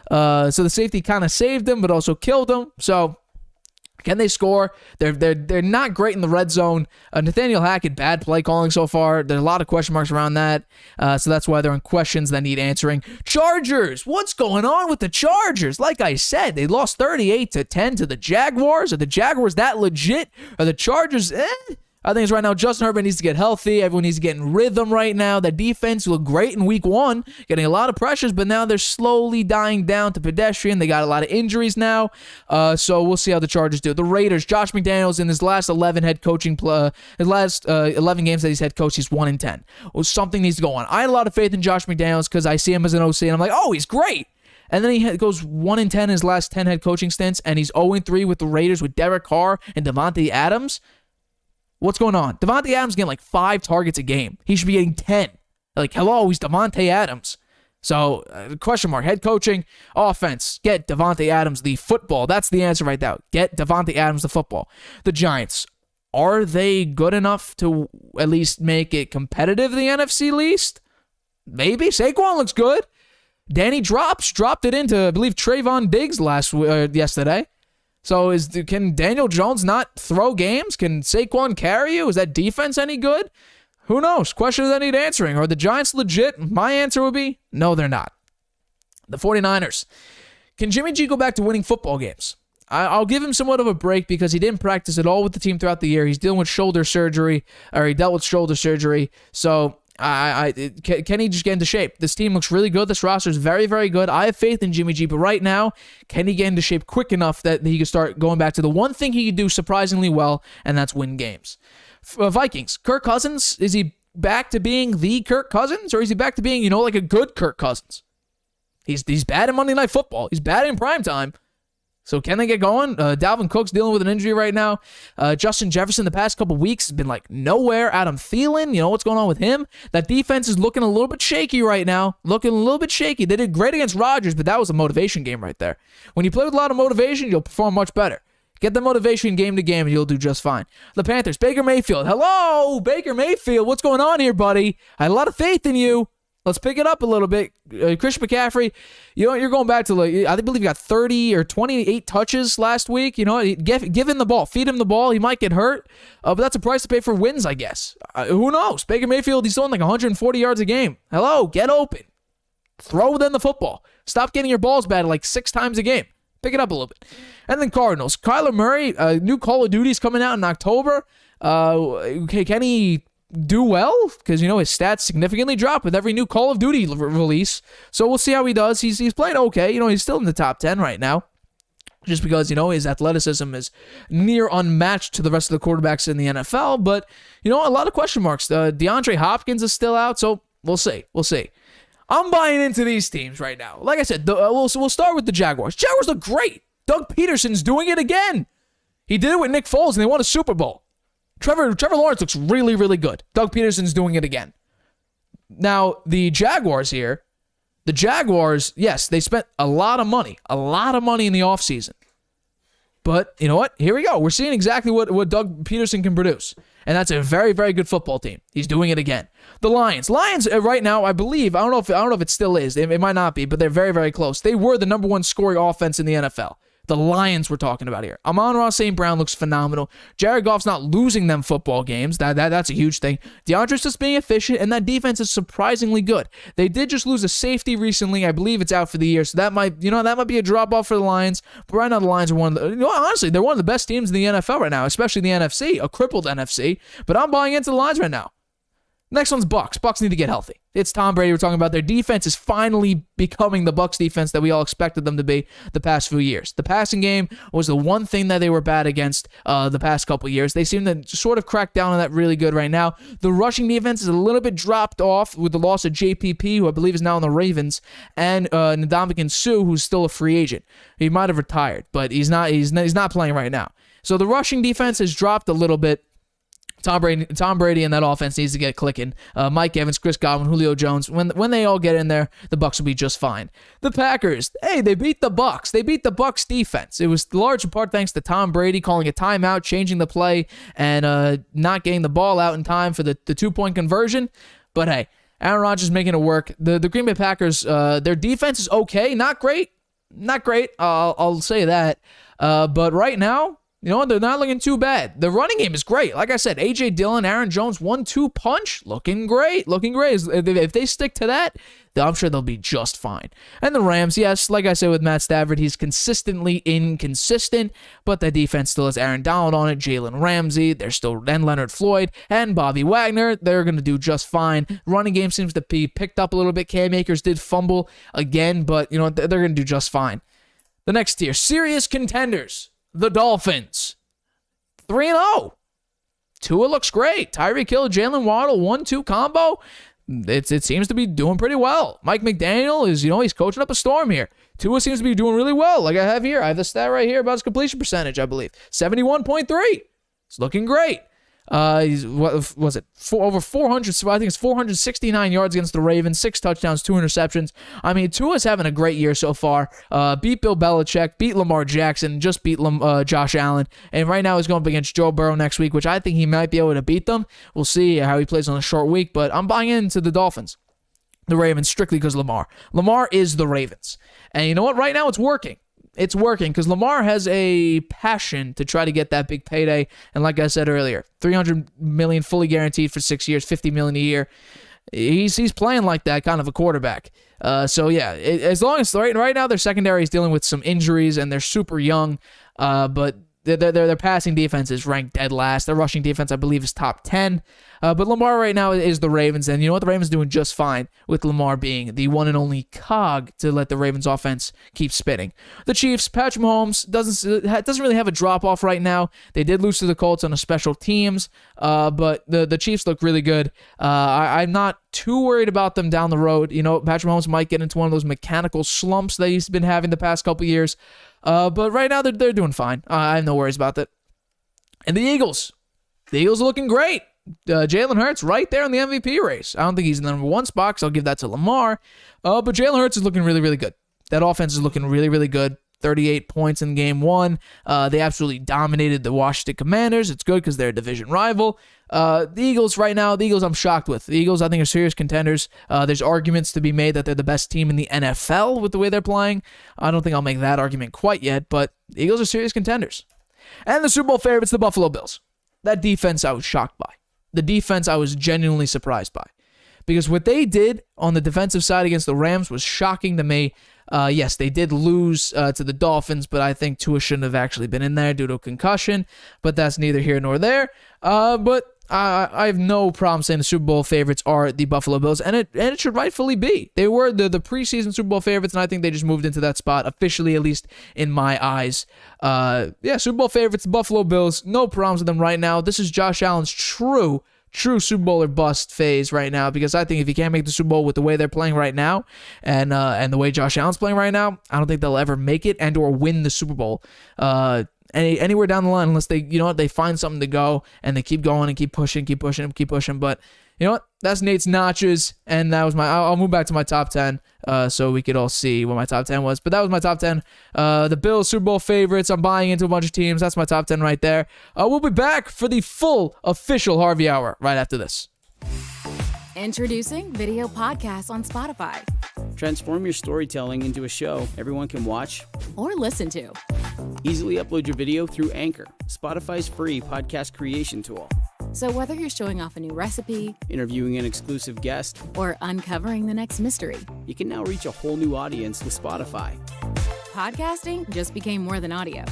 So the safety kind of saved them, but also killed them. So can they score? They're not great in the red zone. Nathaniel Hackett, bad play calling so far. There's a lot of question marks around that. So that's why they're in questions that need answering. Chargers, what's going on with the Chargers? Like I said, they lost 38-10 to the Jaguars. Are the Jaguars that legit? Are the Chargers, I think it's right now Justin Herbert needs to get healthy. Everyone needs to get in rhythm right now. That defense looked great in week 1, getting a lot of pressures, but now they're slowly dying down to pedestrian. They got a lot of injuries now, so we'll see how the Chargers do. The Raiders, Josh McDaniels in his last 11 head coaching his last 11 games that he's head coach, he's 1-10. Well, something needs to go on. I had a lot of faith in Josh McDaniels because I see him as an OC, and I'm like, oh, he's great. And then he goes 1-10 in his last 10 head coaching stints, and he's 0-3 with the Raiders with Derek Carr and Davante Adams. What's going on? Davante Adams getting like 5 targets a game. He should be getting 10. Like, hello, he's Davante Adams. So, question mark. Head coaching, offense. Get Davante Adams the football. That's the answer right now. Get Davante Adams the football. The Giants, are they good enough to at least make it competitive, the NFC least? Maybe. Saquon looks good. Danny dropped it into, I believe, Trayvon Diggs yesterday. So can Daniel Jones not throw games? Can Saquon carry you? Is that defense any good? Who knows? Questions that need answering. Are the Giants legit? My answer would be, no, they're not. The 49ers. Can Jimmy G go back to winning football games? I'll give him somewhat of a break because he didn't practice at all with the team throughout the year. He's dealing with shoulder surgery, or he dealt with shoulder surgery. So can he just get into shape? This team looks really good. This roster is very, very good. I have faith in Jimmy G, but right now, can he get into shape quick enough that he can start going back to the one thing he can do surprisingly well, and that's win games? Vikings, Kirk Cousins, is he back to being the Kirk Cousins, or is he back to being, like a good Kirk Cousins? He's bad in Monday Night Football. He's bad in primetime. So can they get going? Dalvin Cook's dealing with an injury right now. Justin Jefferson the past couple weeks has been like nowhere. Adam Thielen, what's going on with him? That defense is looking a little bit shaky right now. Looking a little bit shaky. They did great against Rodgers, but that was a motivation game right there. When you play with a lot of motivation, you'll perform much better. Get the motivation game to game and you'll do just fine. The Panthers, Baker Mayfield. Hello, Baker Mayfield. What's going on here, buddy? I had a lot of faith in you. Let's pick it up a little bit. Christian McCaffrey, you're going back to, I believe he got 30 or 28 touches last week. Give him the ball. Feed him the ball. He might get hurt, but that's a price to pay for wins, I guess. Who knows? Baker Mayfield, he's throwing like 140 yards a game. Hello, get open. Throw them the football. Stop getting your balls batted like 6 times a game. Pick it up a little bit. And then Cardinals. Kyler Murray, new Call of Duty's coming out in October. Can he do well? Because, his stats significantly drop with every new Call of Duty release. So we'll see how he does. He's playing okay. He's still in the top 10 right now. Just because, his athleticism is near unmatched to the rest of the quarterbacks in the NFL. But, a lot of question marks. DeAndre Hopkins is still out. So we'll see. I'm buying into these teams right now. Like I said, we'll start with the Jaguars. Jaguars look great. Doug Peterson's doing it again. He did it with Nick Foles, and they won a Super Bowl. Trevor Lawrence looks really, really good. Doug Peterson's doing it again. Now, the Jaguars here, yes, they spent a lot of money in the offseason. But you know what? Here we go. We're seeing exactly what Doug Peterson can produce. And that's a very, very good football team. He's doing it again. The Lions right now, I believe, I don't know if it still is. It might not be, but they're very, very close. They were the number 1 scoring offense in the NFL. The Lions we're talking about here. Amon-Ra St. Brown looks phenomenal. Jared Goff's not losing them football games. That's a huge thing. DeAndre's just being efficient, and that defense is surprisingly good. They did just lose a safety recently. I believe it's out for the year, so that might be a drop-off for the Lions. But right now, the Lions are honestly, they're one of the best teams in the NFL right now, especially the NFC, a crippled NFC. But I'm buying into the Lions right now. Next one's Bucs. Bucs need to get healthy. It's Tom Brady we're talking about. Their defense is finally becoming the Bucs defense that we all expected them to be the past few years. The passing game was the one thing that they were bad against the past couple years. They seem to sort of crack down on that really good right now. The rushing defense is a little bit dropped off with the loss of JPP, who I believe is now on the Ravens, and Ndamukong Suh, who's still a free agent. He might have retired, but he's not playing right now. So the rushing defense has dropped a little bit. Tom Brady and that offense needs to get clicking. Mike Evans, Chris Godwin, Julio Jones. When they all get in there, the Bucs will be just fine. The Packers, hey, they beat the Bucs. They beat the Bucs defense. It was large in part thanks to Tom Brady calling a timeout, changing the play, and not getting the ball out in time for the 2-point conversion. But hey, Aaron Rodgers making it work. The Green Bay Packers, their defense is okay, not great. I'll say that. But right now, they're not looking too bad. The running game is great. Like I said, A.J. Dillon, Aaron Jones, 1-2 punch, looking great. If they stick to that, I'm sure they'll be just fine. And the Rams, yes, like I said with Matt Stafford, he's consistently inconsistent, but the defense still has Aaron Donald on it, Jalen Ramsey, and Leonard Floyd, and Bobby Wagner. They're going to do just fine. Running game seems to be picked up a little bit. Cam Akers did fumble again, but they're going to do just fine. The next tier, serious contenders. The Dolphins, 3-0. Tua looks great. Tyreek Hill, Jalen Waddle, 1-2 combo. It seems to be doing pretty well. Mike McDaniel is, he's coaching up a storm here. Tua seems to be doing really well. Like I have here, I have the stat right here about his completion percentage, I believe. 71.3. It's looking great. He's, what was it? Over 400, I think it's 469 yards against the Ravens, 6 touchdowns, 2 interceptions. I mean, Tua's having a great year so far. Beat Bill Belichick, beat Lamar Jackson, just beat Josh Allen. And right now he's going up against Joe Burrow next week, which I think he might be able to beat them. We'll see how he plays on a short week, but I'm buying into the Dolphins. The Ravens strictly because Lamar. Lamar is the Ravens. And you know what? Right now it's working. It's working because Lamar has a passion to try to get that big payday. And like I said earlier, $300 million fully guaranteed for 6 years, $50 million a year. He's playing like that kind of a quarterback. So yeah, as long as right now their secondary is dealing with some injuries and they're super young, but their passing defense is ranked dead last. Their rushing defense, I believe, is top 10. But Lamar right now is the Ravens, and you know what? The Ravens are doing just fine with Lamar being the one and only cog to let the Ravens offense keep spinning. The Chiefs, Patrick Mahomes doesn't really have a drop-off right now. They did lose to the Colts on a special teams, but the Chiefs look really good. I'm not too worried about them down the road. Patrick Mahomes might get into one of those mechanical slumps that he's been having the past couple years. But right now, they're doing fine. I have no worries about that. And the Eagles. The Eagles are looking great. Jalen Hurts right there in the MVP race. I don't think he's in the number 1 spot, so I'll give that to Lamar. But Jalen Hurts is looking really, really good. That offense is looking really, really good. 38 points in game 1. They absolutely dominated the Washington Commanders. It's good because they're a division rival. The Eagles right now, I'm shocked with. The Eagles, I think, are serious contenders. There's arguments to be made that they're the best team in the NFL with the way they're playing. I don't think I'll make that argument quite yet, but the Eagles are serious contenders. And the Super Bowl favorites, the Buffalo Bills. That defense I was shocked by. The defense I was genuinely surprised by. Because what they did on the defensive side against the Rams was shocking to me. Yes, they did lose to the Dolphins, but I think Tua shouldn't have actually been in there due to a concussion. But that's neither here nor there. But I have no problem saying the Super Bowl favorites are the Buffalo Bills, and it should rightfully be. They were the preseason Super Bowl favorites, and I think they just moved into that spot, officially, at least in my eyes. Super Bowl favorites, the Buffalo Bills, no problems with them right now. This is Josh Allen's true Super Bowl or bust phase right now, because I think if you can't make the Super Bowl with the way they're playing right now and the way Josh Allen's playing right now, I don't think they'll ever make it and or win the Super Bowl anywhere down the line, unless they find something to go and they keep going and keep pushing. But you know what? That's Nate's notches, and that was I'll move back to my top 10 so we could all see what my top 10 was. But that was my top 10. The Bills, Super Bowl favorites. I'm buying into a bunch of teams. That's my top 10 right there. We'll be back for the full official Harvey Hour right after this. Introducing video podcasts on Spotify. Transform your storytelling into a show everyone can watch or listen to. Easily upload your video through Anchor, Spotify's free podcast creation tool. So whether you're showing off a new recipe, interviewing an exclusive guest, or uncovering the next mystery, you can now reach a whole new audience with Spotify. Podcasting just became more than audio.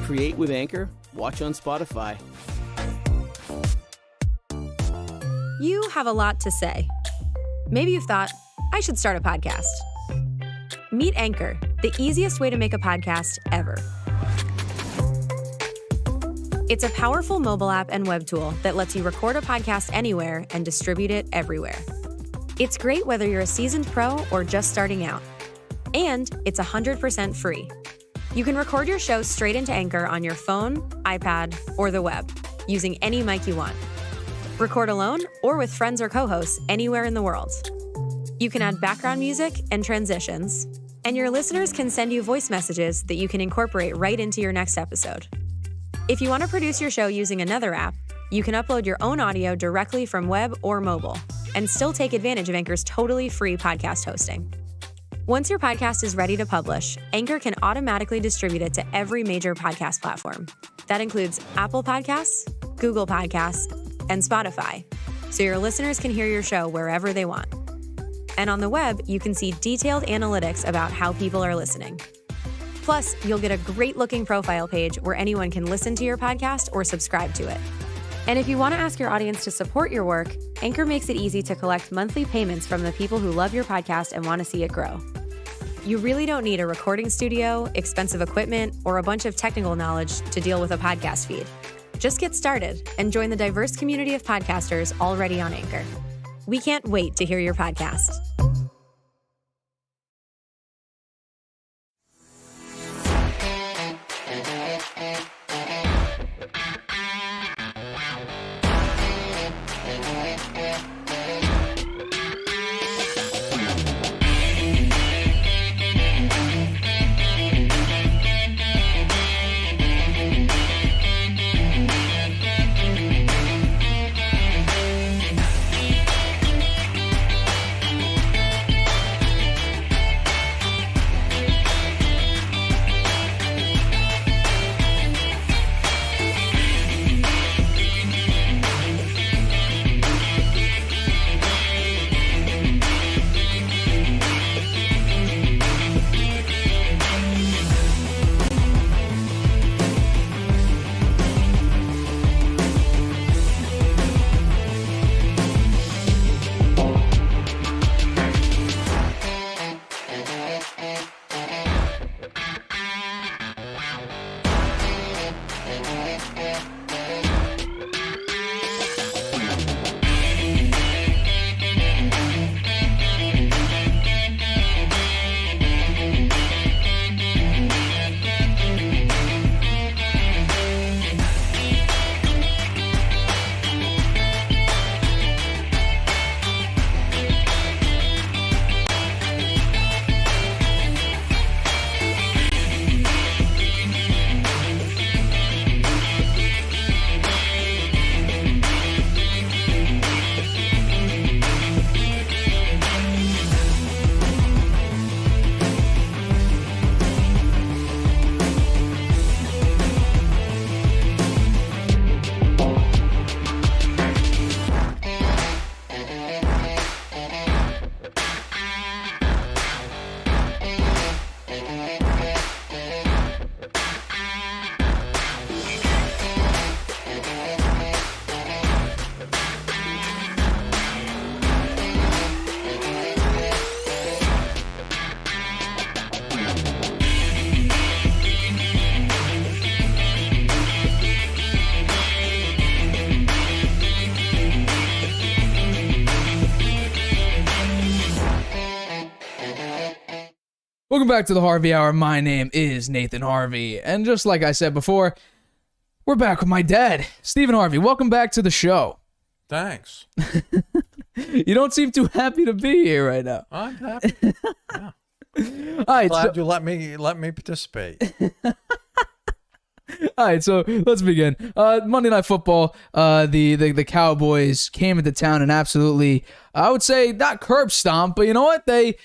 Create with Anchor, watch on Spotify. You have a lot to say. Maybe you've thought, I should start a podcast. Meet Anchor, the easiest way to make a podcast ever. It's a powerful mobile app and web tool that lets you record a podcast anywhere and distribute it everywhere. It's great whether you're a seasoned pro or just starting out. And it's 100% free. You can record your show straight into Anchor on your phone, iPad, or the web. using any mic you want. Record alone or with friends or co-hosts anywhere in the world. You can add background music and transitions, and your listeners can send you voice messages that you can incorporate right into your next episode. If you want to produce your show using another app, you can upload your own audio directly from web or mobile and still take advantage of Anchor's totally free podcast hosting. Once your podcast is ready to publish, Anchor can automatically distribute it to every major podcast platform. That includes Apple Podcasts, Google Podcasts, and Spotify, so your listeners can hear your show wherever they want. And on the web, you can see detailed analytics about how people are listening. Plus, you'll get a great-looking profile page where anyone can listen to your podcast or subscribe to it. And if you want to ask your audience to support your work, Anchor makes it easy to collect monthly payments from the people who love your podcast and want to see it grow. You really don't need a recording studio, expensive equipment, or a bunch of technical knowledge to deal with a podcast feed. Just get started and join the diverse community of podcasters already on Anchor. We can't wait to hear your podcast. Welcome back to the Harvey Hour. My name is Nathan Harvey, and just like I said before, we're back with my dad, Stephen Harvey. Welcome back to the show. Thanks. You don't seem too happy to be here right now. I'm happy. Yeah. All right, Glad you let me participate. All right, so let's begin. Monday Night Football, the Cowboys came into town and absolutely, I would say, not curb stomp, but you know what? They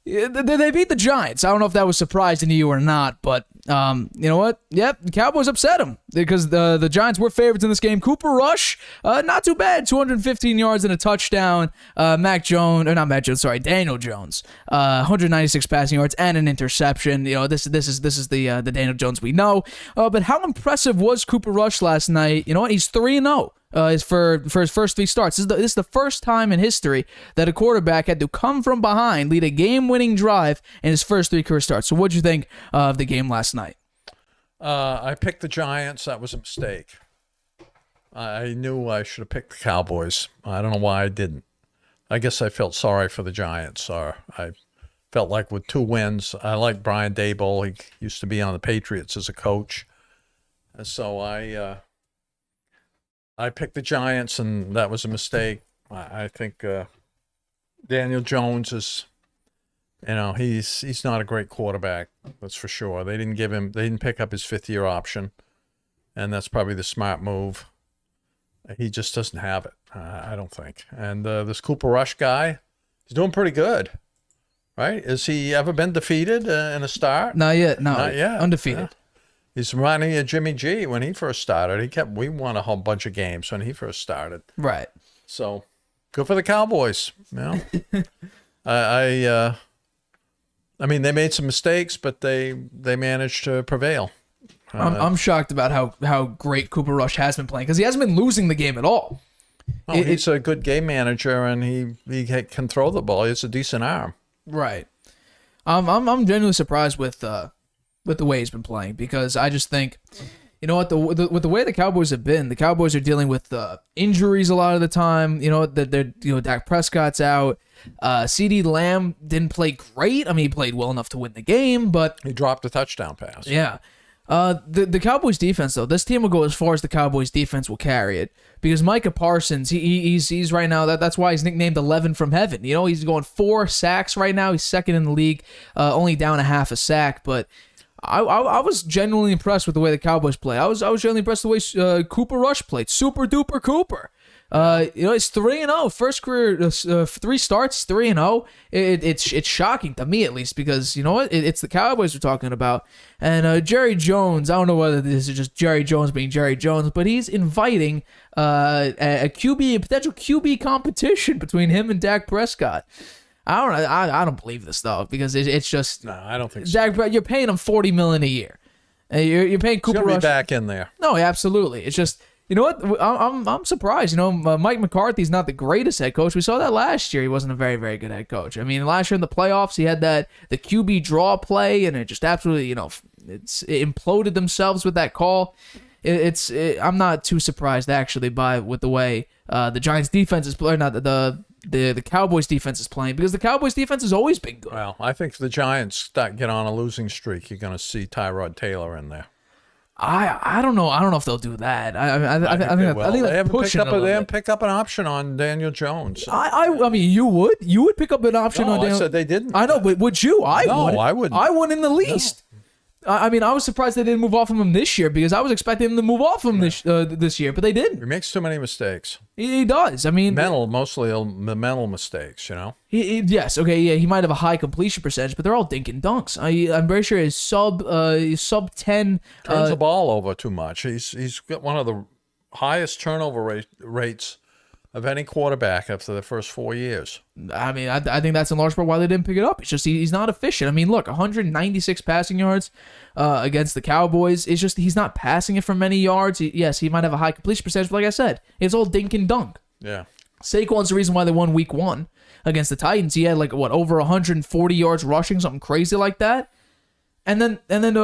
beat the Giants. I don't know if that was surprising to you or not, but you know what? Yep, the Cowboys upset them because the Giants were favorites in this game. Cooper Rush, not too bad, 215 yards and a touchdown. Daniel Jones, 196 passing yards and an interception. You know, this is the Daniel Jones we know. But how impressive was Cooper Rush last night? You know what? He's 3-0. Is for his first three starts. This is the first time in history that a quarterback had to come from behind, lead a game-winning drive in his first three career starts. So what'd you think of the game last night? I picked the Giants. That was a mistake. I knew I should have picked the Cowboys. I don't know why I didn't. I guess I felt sorry for the Giants. I felt like with 2 wins, I like Brian Daboll. He used to be on the Patriots as a coach. So I I picked the Giants, and that was a mistake. I think Daniel Jones is, he's not a great quarterback. That's for sure. They didn't pick up his 5th-year option, and that's probably the smart move. He just doesn't have it, I don't think. And this Cooper Rush guy, he's doing pretty good, right? Has he ever been defeated in a start? Not yet. No, Not yet. undefeated. Yeah. He's reminding me of Jimmy G when he first started. We won a whole bunch of games when he first started. Right. So good for the Cowboys. I mean, they made some mistakes, but they managed to prevail. I'm shocked about how great Cooper Rush has been playing because he hasn't been losing the game at all. He's a good game manager, and he can throw the ball. He has a decent arm. Right. I'm genuinely surprised with the way he's been playing because I just think, with the way the Cowboys have been, the Cowboys are dealing with injuries a lot of the time. Dak Prescott's out. CeeDee Lamb didn't play great. I mean, he played well enough to win the game, but he dropped a touchdown pass. Yeah. The Cowboys defense, though, this team will go as far as the Cowboys defense will carry it because Micah Parsons, he's right now, that's why he's nicknamed 11 from heaven. He's going 4 sacks right now. He's second in the league, only down a half a sack, but I was genuinely impressed with the way the Cowboys play. I was genuinely impressed with the way Cooper Rush played. Super duper Cooper. It's 3-0. First career 3 starts, 3-0. It's shocking to me at least because it's the Cowboys we're talking about. And Jerry Jones, I don't know whether this is just Jerry Jones being Jerry Jones, but he's inviting a potential QB competition between him and Dak Prescott. I don't believe this though because it's just no. I don't think so. Dak, you're paying him $40 million a year. You're paying Cooper He's gonna Rush be back in there. No, absolutely. It's just what I'm surprised. Mike McCarthy's not the greatest head coach. We saw that last year. He wasn't a very very good head coach. I mean, last year in the playoffs, he had the QB draw play, and it just absolutely it imploded themselves with that call. I'm not too surprised actually with the way the Giants defense is playing. Not the Cowboys defense is playing because the Cowboys defense has always been good. Well, I think if the Giants get on a losing streak, you're going to see Tyrod Taylor in there. I don't know. I don't know if they'll do that. I think that's pushing they haven't picked up an option on Daniel Jones. I mean, you would pick up an option on Daniel. I said they didn't. I know, but would you? I wouldn't. I wouldn't in the least. No. I mean, I was surprised they didn't move off of him this year because I was expecting him to move off of him this year, but they didn't. He makes too many mistakes. He does. I mean, mostly mental mistakes. Yes. Okay. Yeah. He might have a high completion percentage, but they're all dink and dunks. I'm very sure his sub 10 turns the ball over too much. He's got one of the highest turnover rates of any quarterback after the first 4 years. I mean, I think that's in large part why they didn't pick it up. It's just he's not efficient. I mean, look, 196 passing yards against the Cowboys. It's just he's not passing it for many yards. Yes, he might have a high completion percentage, but like I said, it's all dink and dunk. Yeah. Saquon's the reason why they won week 1 against the Titans. He had over 140 yards rushing, something crazy like that. And then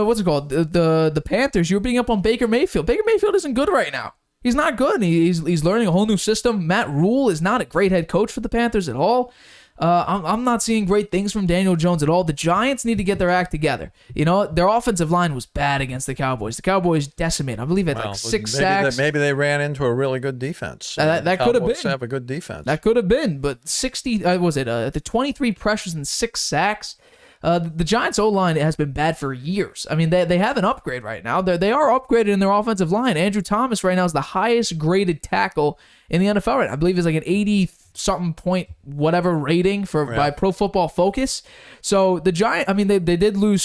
what's it called? The Panthers, you were beating up on Baker Mayfield. Baker Mayfield isn't good right now. He's not good. He's learning a whole new system. Matt Rule is not a great head coach for the Panthers at all. I'm not seeing great things from Daniel Jones at all. The Giants need to get their act together. Their offensive line was bad against the Cowboys. The Cowboys decimated. I believe at 6 sacks. Maybe they ran into a really good defense. That could have been. Have a good defense. That could have been. But 23 pressures and 6 sacks. The Giants' O-line has been bad for years. I mean, they have an upgrade right now. They are upgraded in their offensive line. Andrew Thomas right now is the highest graded tackle in the NFL right now. I believe it's like an 80-something point whatever rating by Pro Football Focus. So the Giants, I mean, they did lose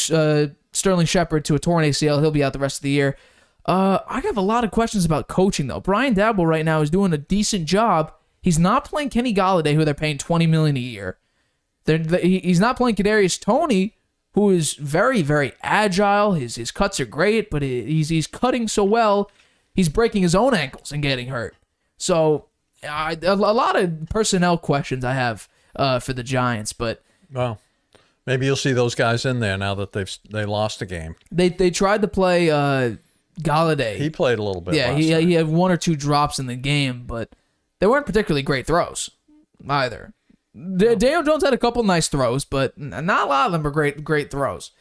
Sterling Shepard to a torn ACL. He'll be out the rest of the year. I have a lot of questions about coaching, though. Brian Daboll right now is doing a decent job. He's not playing Kenny Golladay, who they're paying $20 million a year. He's not playing Kadarius Toney, who is very, very agile. His cuts are great, but he's cutting so well, he's breaking his own ankles and getting hurt. So a lot of personnel questions I have for the Giants, but well, maybe you'll see those guys in there now that they lost a game. They tried to play Golladay. He played a little bit. Yeah, he had 1 or 2 drops in the game, but they weren't particularly great throws either. Daniel Jones had a couple nice throws, but not a lot of them were great throws.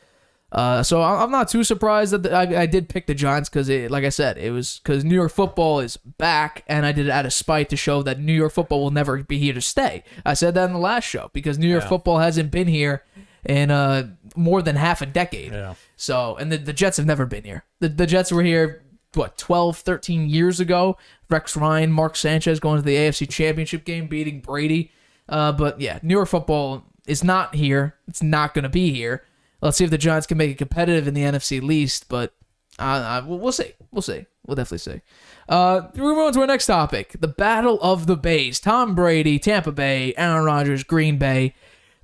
So I'm not too surprised that I did pick the Giants because, like I said, it was because New York football is back, and I did it out of spite to show that New York football will never be here to stay. I said that in the last show because New York football hasn't been here in more than half a decade. Yeah. So, and the Jets have never been here. The Jets were here, 12, 13 years ago. Rex Ryan, Mark Sanchez going to the AFC Championship game, beating Brady. But yeah, New York football is not here. It's not going to be here. Let's see if the Giants can make it competitive in the NFC least, but we'll see. We'll see. We'll definitely see. We're moving on to our next topic, the Battle of the Bays. Tom Brady, Tampa Bay, Aaron Rodgers, Green Bay.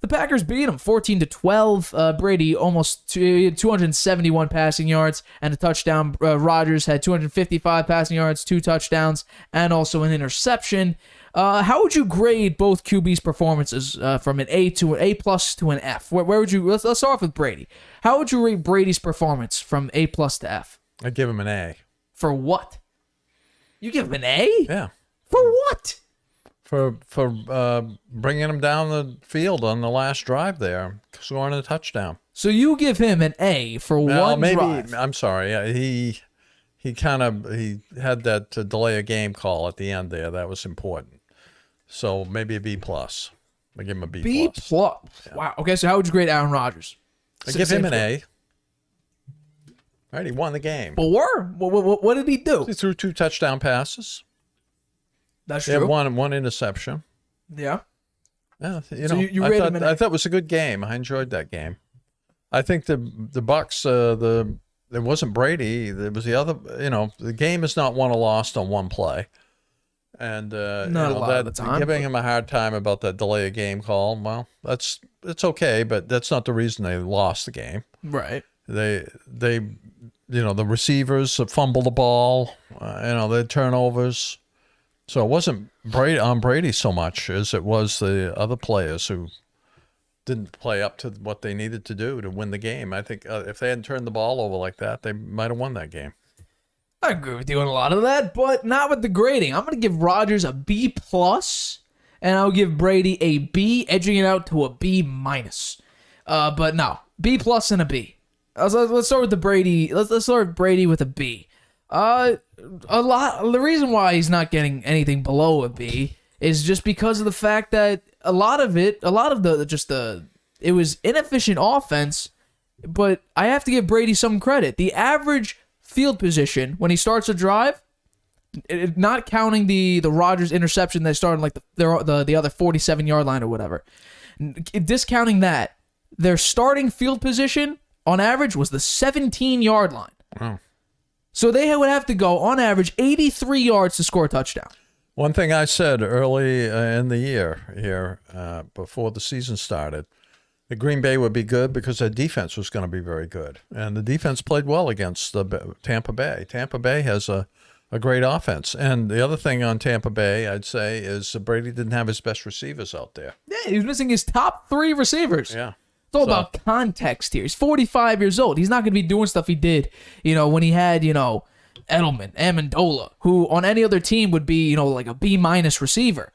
The Packers beat them 14-12. Brady almost 271 passing yards and a touchdown. Rodgers had 255 passing yards, 2 touchdowns, and also an interception. How would you grade both QB's performances from an A to an A plus to an F? Where would you? Let's start off with Brady. How would you rate Brady's performance from A plus to F? I'd give him an A. For what? You give him an A? Yeah. For what? For bringing him down the field on the last drive there, scoring a touchdown. So you give him an A for one drive. I'm sorry. Yeah, he had that delay a game call at the end there. That was important. So maybe a B plus. I give him a B plus. B plus. Yeah. Wow. Okay. So how would you grade Aaron Rodgers? I give him an A. Right, he won the game. 4? What did he do? He threw 2 touchdown passes. That's He true. had one interception. Yeah. Yeah, So you rate him an A. I thought it was a good game. I enjoyed that game. I think the Bucks, it wasn't Brady. It was the other. The game is not won or lost on one play. And Not a lot of the time, giving him a hard time about that delay of game call. Well, it's okay, but that's not the reason they lost the game. Right. They the receivers fumbled the ball. They had turnovers. So it wasn't Brady so much as it was the other players who didn't play up to what they needed to do to win the game. I think if they hadn't turned the ball over like that, they might have won that game. I agree with you on a lot of that, but not with the grading. I'm going to give Rodgers a B plus, and I'll give Brady a B, edging it out to a B minus. But no, B plus and a B. Let's start with the Brady. Let's start with Brady with a B. The reason why he's not getting anything below a B is just because of the fact that it was inefficient offense, but I have to give Brady some credit. The average field position when he starts a drive, not counting the Rodgers interception that started like the other 47-yard line or whatever, discounting that, their starting field position on average was the 17-yard line. Wow. So they would have to go, on average, 83 yards to score a touchdown. One thing I said early in the year here, before the season started, that Green Bay would be good because their defense was going to be very good. And the defense played well against Tampa Bay. Tampa Bay has a great offense. And the other thing on Tampa Bay, I'd say, is Brady didn't have his best receivers out there. Yeah, he was missing his top 3 receivers. Yeah. It's all about context here. He's 45 years old. He's not going to be doing stuff he did, when he had, Edelman, Amendola, who on any other team would be, like a B minus receiver.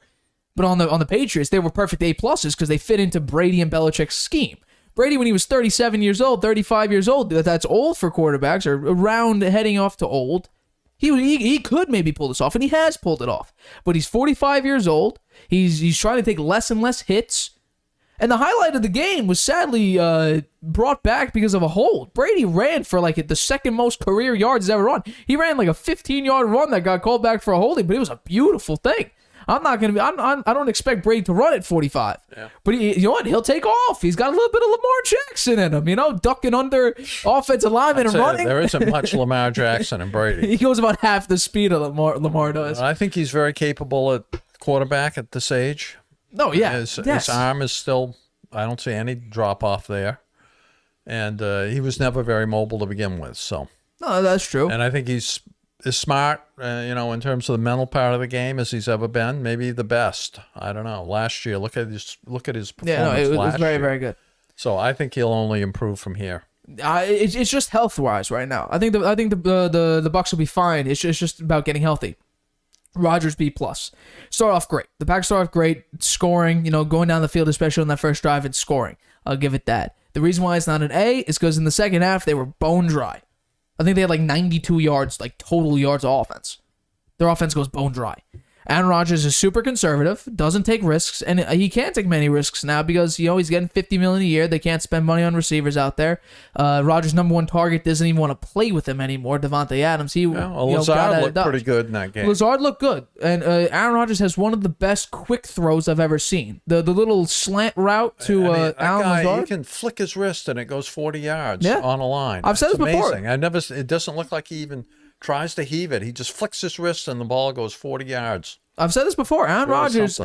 But on the Patriots, they were perfect A pluses because they fit into Brady and Belichick's scheme. Brady, when he was 37 years old, 35 years old, that's old for quarterbacks, or around heading off to old. He could maybe pull this off, and he has pulled it off. But he's 45 years old. He's trying to take less and less hits. And the highlight of the game was sadly brought back because of a hold. Brady ran for like the second most career yards he's ever run. He ran like a 15-yard run that got called back for a holding, but it was a beautiful thing. I don't expect Brady to run at 45. Yeah. But you know what? He'll take off. He's got a little bit of Lamar Jackson in him, ducking under offensive linemen and running. There isn't much Lamar Jackson in Brady. He goes about half the speed of Lamar does. I think he's very capable at quarterback at this age. Oh, yeah. His arm is still, I don't see any drop off there. And he was never very mobile to begin with. So. No, that's true. And I think he's as smart, in terms of the mental part of the game as he's ever been. Maybe the best. I don't know. Last year, look at his performance. Yeah, no, it was very, very good. So I think he'll only improve from here. It's just health wise right now. I think the Bucs will be fine. It's just about getting healthy. Rodgers B plus. Start off great. The Packers start off great, scoring. Going down the field, especially on that first drive, and scoring. I'll give it that. The reason why it's not an A is because in the second half, they were bone dry. I think they had like 92 yards, like total yards of offense. Their offense goes bone dry. Aaron Rodgers is super conservative, doesn't take risks, and he can't take many risks now because he's getting $50 million a year. They can't spend money on receivers out there. Rodgers' number one target doesn't even want to play with him anymore. Devontae Adams, Lazard looked pretty good in that game. Lazard looked good, and Aaron Rodgers has one of the best quick throws I've ever seen. The little slant route to Alan Lazard. He can flick his wrist and it goes 40 yards on a line. I've said this before. It doesn't look like he even tries to heave it. He just flicks his wrist and the ball goes 40 yards. I've said this before. Aaron Rodgers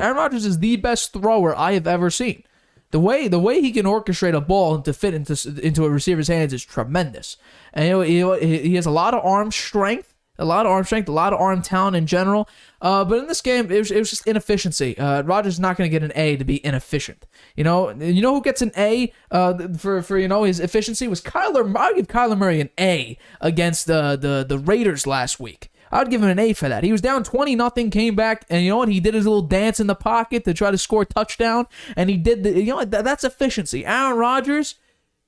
is the best thrower I have ever seen. The way he can orchestrate a ball to fit into a receiver's hands is tremendous. And he has a lot of arm strength, a lot of arm talent in general. But in this game, it was just inefficiency. Rodgers is not going to get an A to be inefficient. You know who gets an A for his efficiency was Kyler. I would give Kyler Murray an A against the Raiders last week. I would give him an A for that. He was down 20-0, came back, and you know what? He did his little dance in the pocket to try to score a touchdown, and he did that's efficiency. Aaron Rodgers,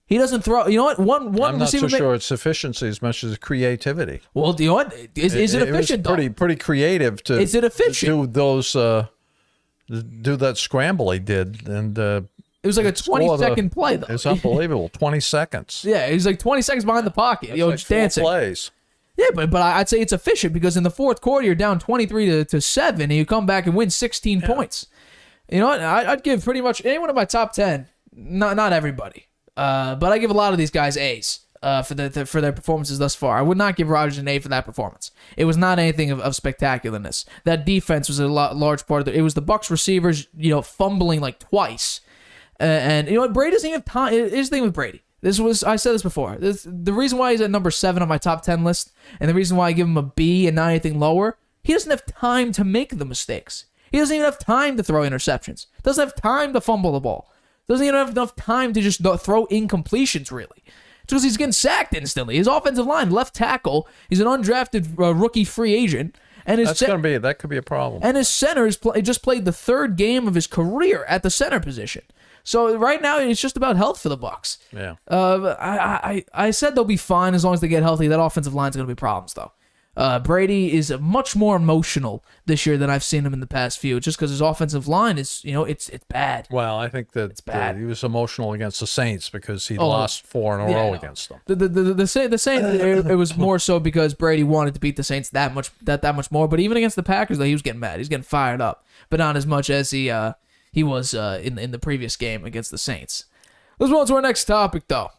he doesn't throw. You know what? One I'm not receiver so sure it's efficiency as much as creativity. Well, you know what? Is it efficient? It was pretty creative to. Is it efficient? To do those do that scramble he did, and it was like a 20-second play though. It's unbelievable. 20 seconds. Yeah, he's like 20 seconds behind the pocket. That's like just dancing. Plays. Yeah, but I'd say it's efficient because in the fourth quarter you're down 23 to 7 and you come back and win 16 points. You know what? I'd give pretty much anyone in my top 10, not everybody, but I give a lot of these guys A's for their performances thus far. I would not give Rodgers an A for that performance. It was not anything of spectacularness. That defense was a large part of it. It was the Bucs receivers, fumbling like twice, and you know what? Brady doesn't even have time. Here's the thing with Brady. I said this before. The reason why he's at number 7 on my top 10 list, and the reason why I give him a B and not anything lower, he doesn't have time to make the mistakes. He doesn't even have time to throw interceptions. Doesn't have time to fumble the ball. Doesn't even have enough time to just throw incompletions, really. It's because he's getting sacked instantly. His offensive line, left tackle, he's an undrafted rookie free agent. And that could be a problem. And his center just played the third game of his career at the center position. So right now it's just about health for the Bucs. Yeah. I said they'll be fine as long as they get healthy. That offensive line's going to be problems though. Brady is much more emotional this year than I've seen him in the past few, just because his offensive line is, it's bad. Well, I think that it's bad. He was emotional against the Saints because he lost 4 in a row against them. The Saints, it was more so because Brady wanted to beat the Saints that much more. But even against the Packers, though, he was getting mad. He was getting fired up, but not as much as he was in the previous game against the Saints. Let's move on to our next topic, though.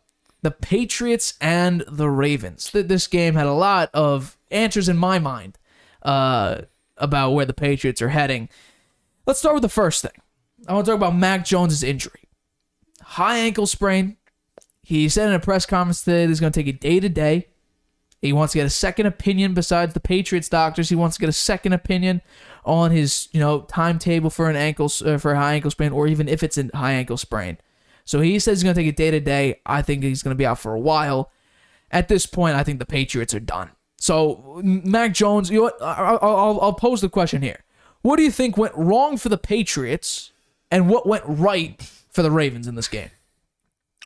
The Patriots and the Ravens. This game had a lot of answers in my mind about where the Patriots are heading. Let's start with the first thing. I want to talk about Mac Jones' injury. High ankle sprain. He said in a press conference today that he's going to take it day to day. He wants to get a second opinion besides the Patriots doctors. He wants to get a second opinion on his, timetable for for a high ankle sprain, or even if it's a high ankle sprain. So he says he's going to take it day to day. I think he's going to be out for a while. At this point, I think the Patriots are done. So Mac Jones, I'll pose the question here. What do you think went wrong for the Patriots, and what went right for the Ravens in this game?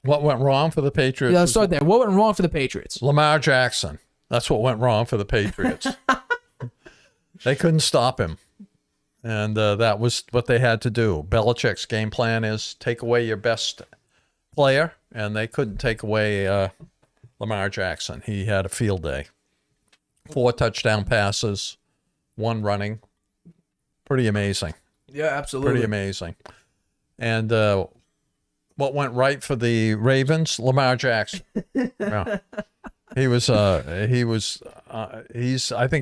What went wrong for the Patriots? Yeah, let's start there. What went wrong for the Patriots? Lamar Jackson. That's what went wrong for the Patriots. They couldn't stop him. And that was what they had to do. Belichick's game plan is take away your best player, and they couldn't take away Lamar Jackson. He had a field day. 4 touchdown passes, 1 running. Pretty amazing. Yeah, absolutely. Pretty amazing. And what went right for the Ravens? Lamar Jackson. Yeah. I think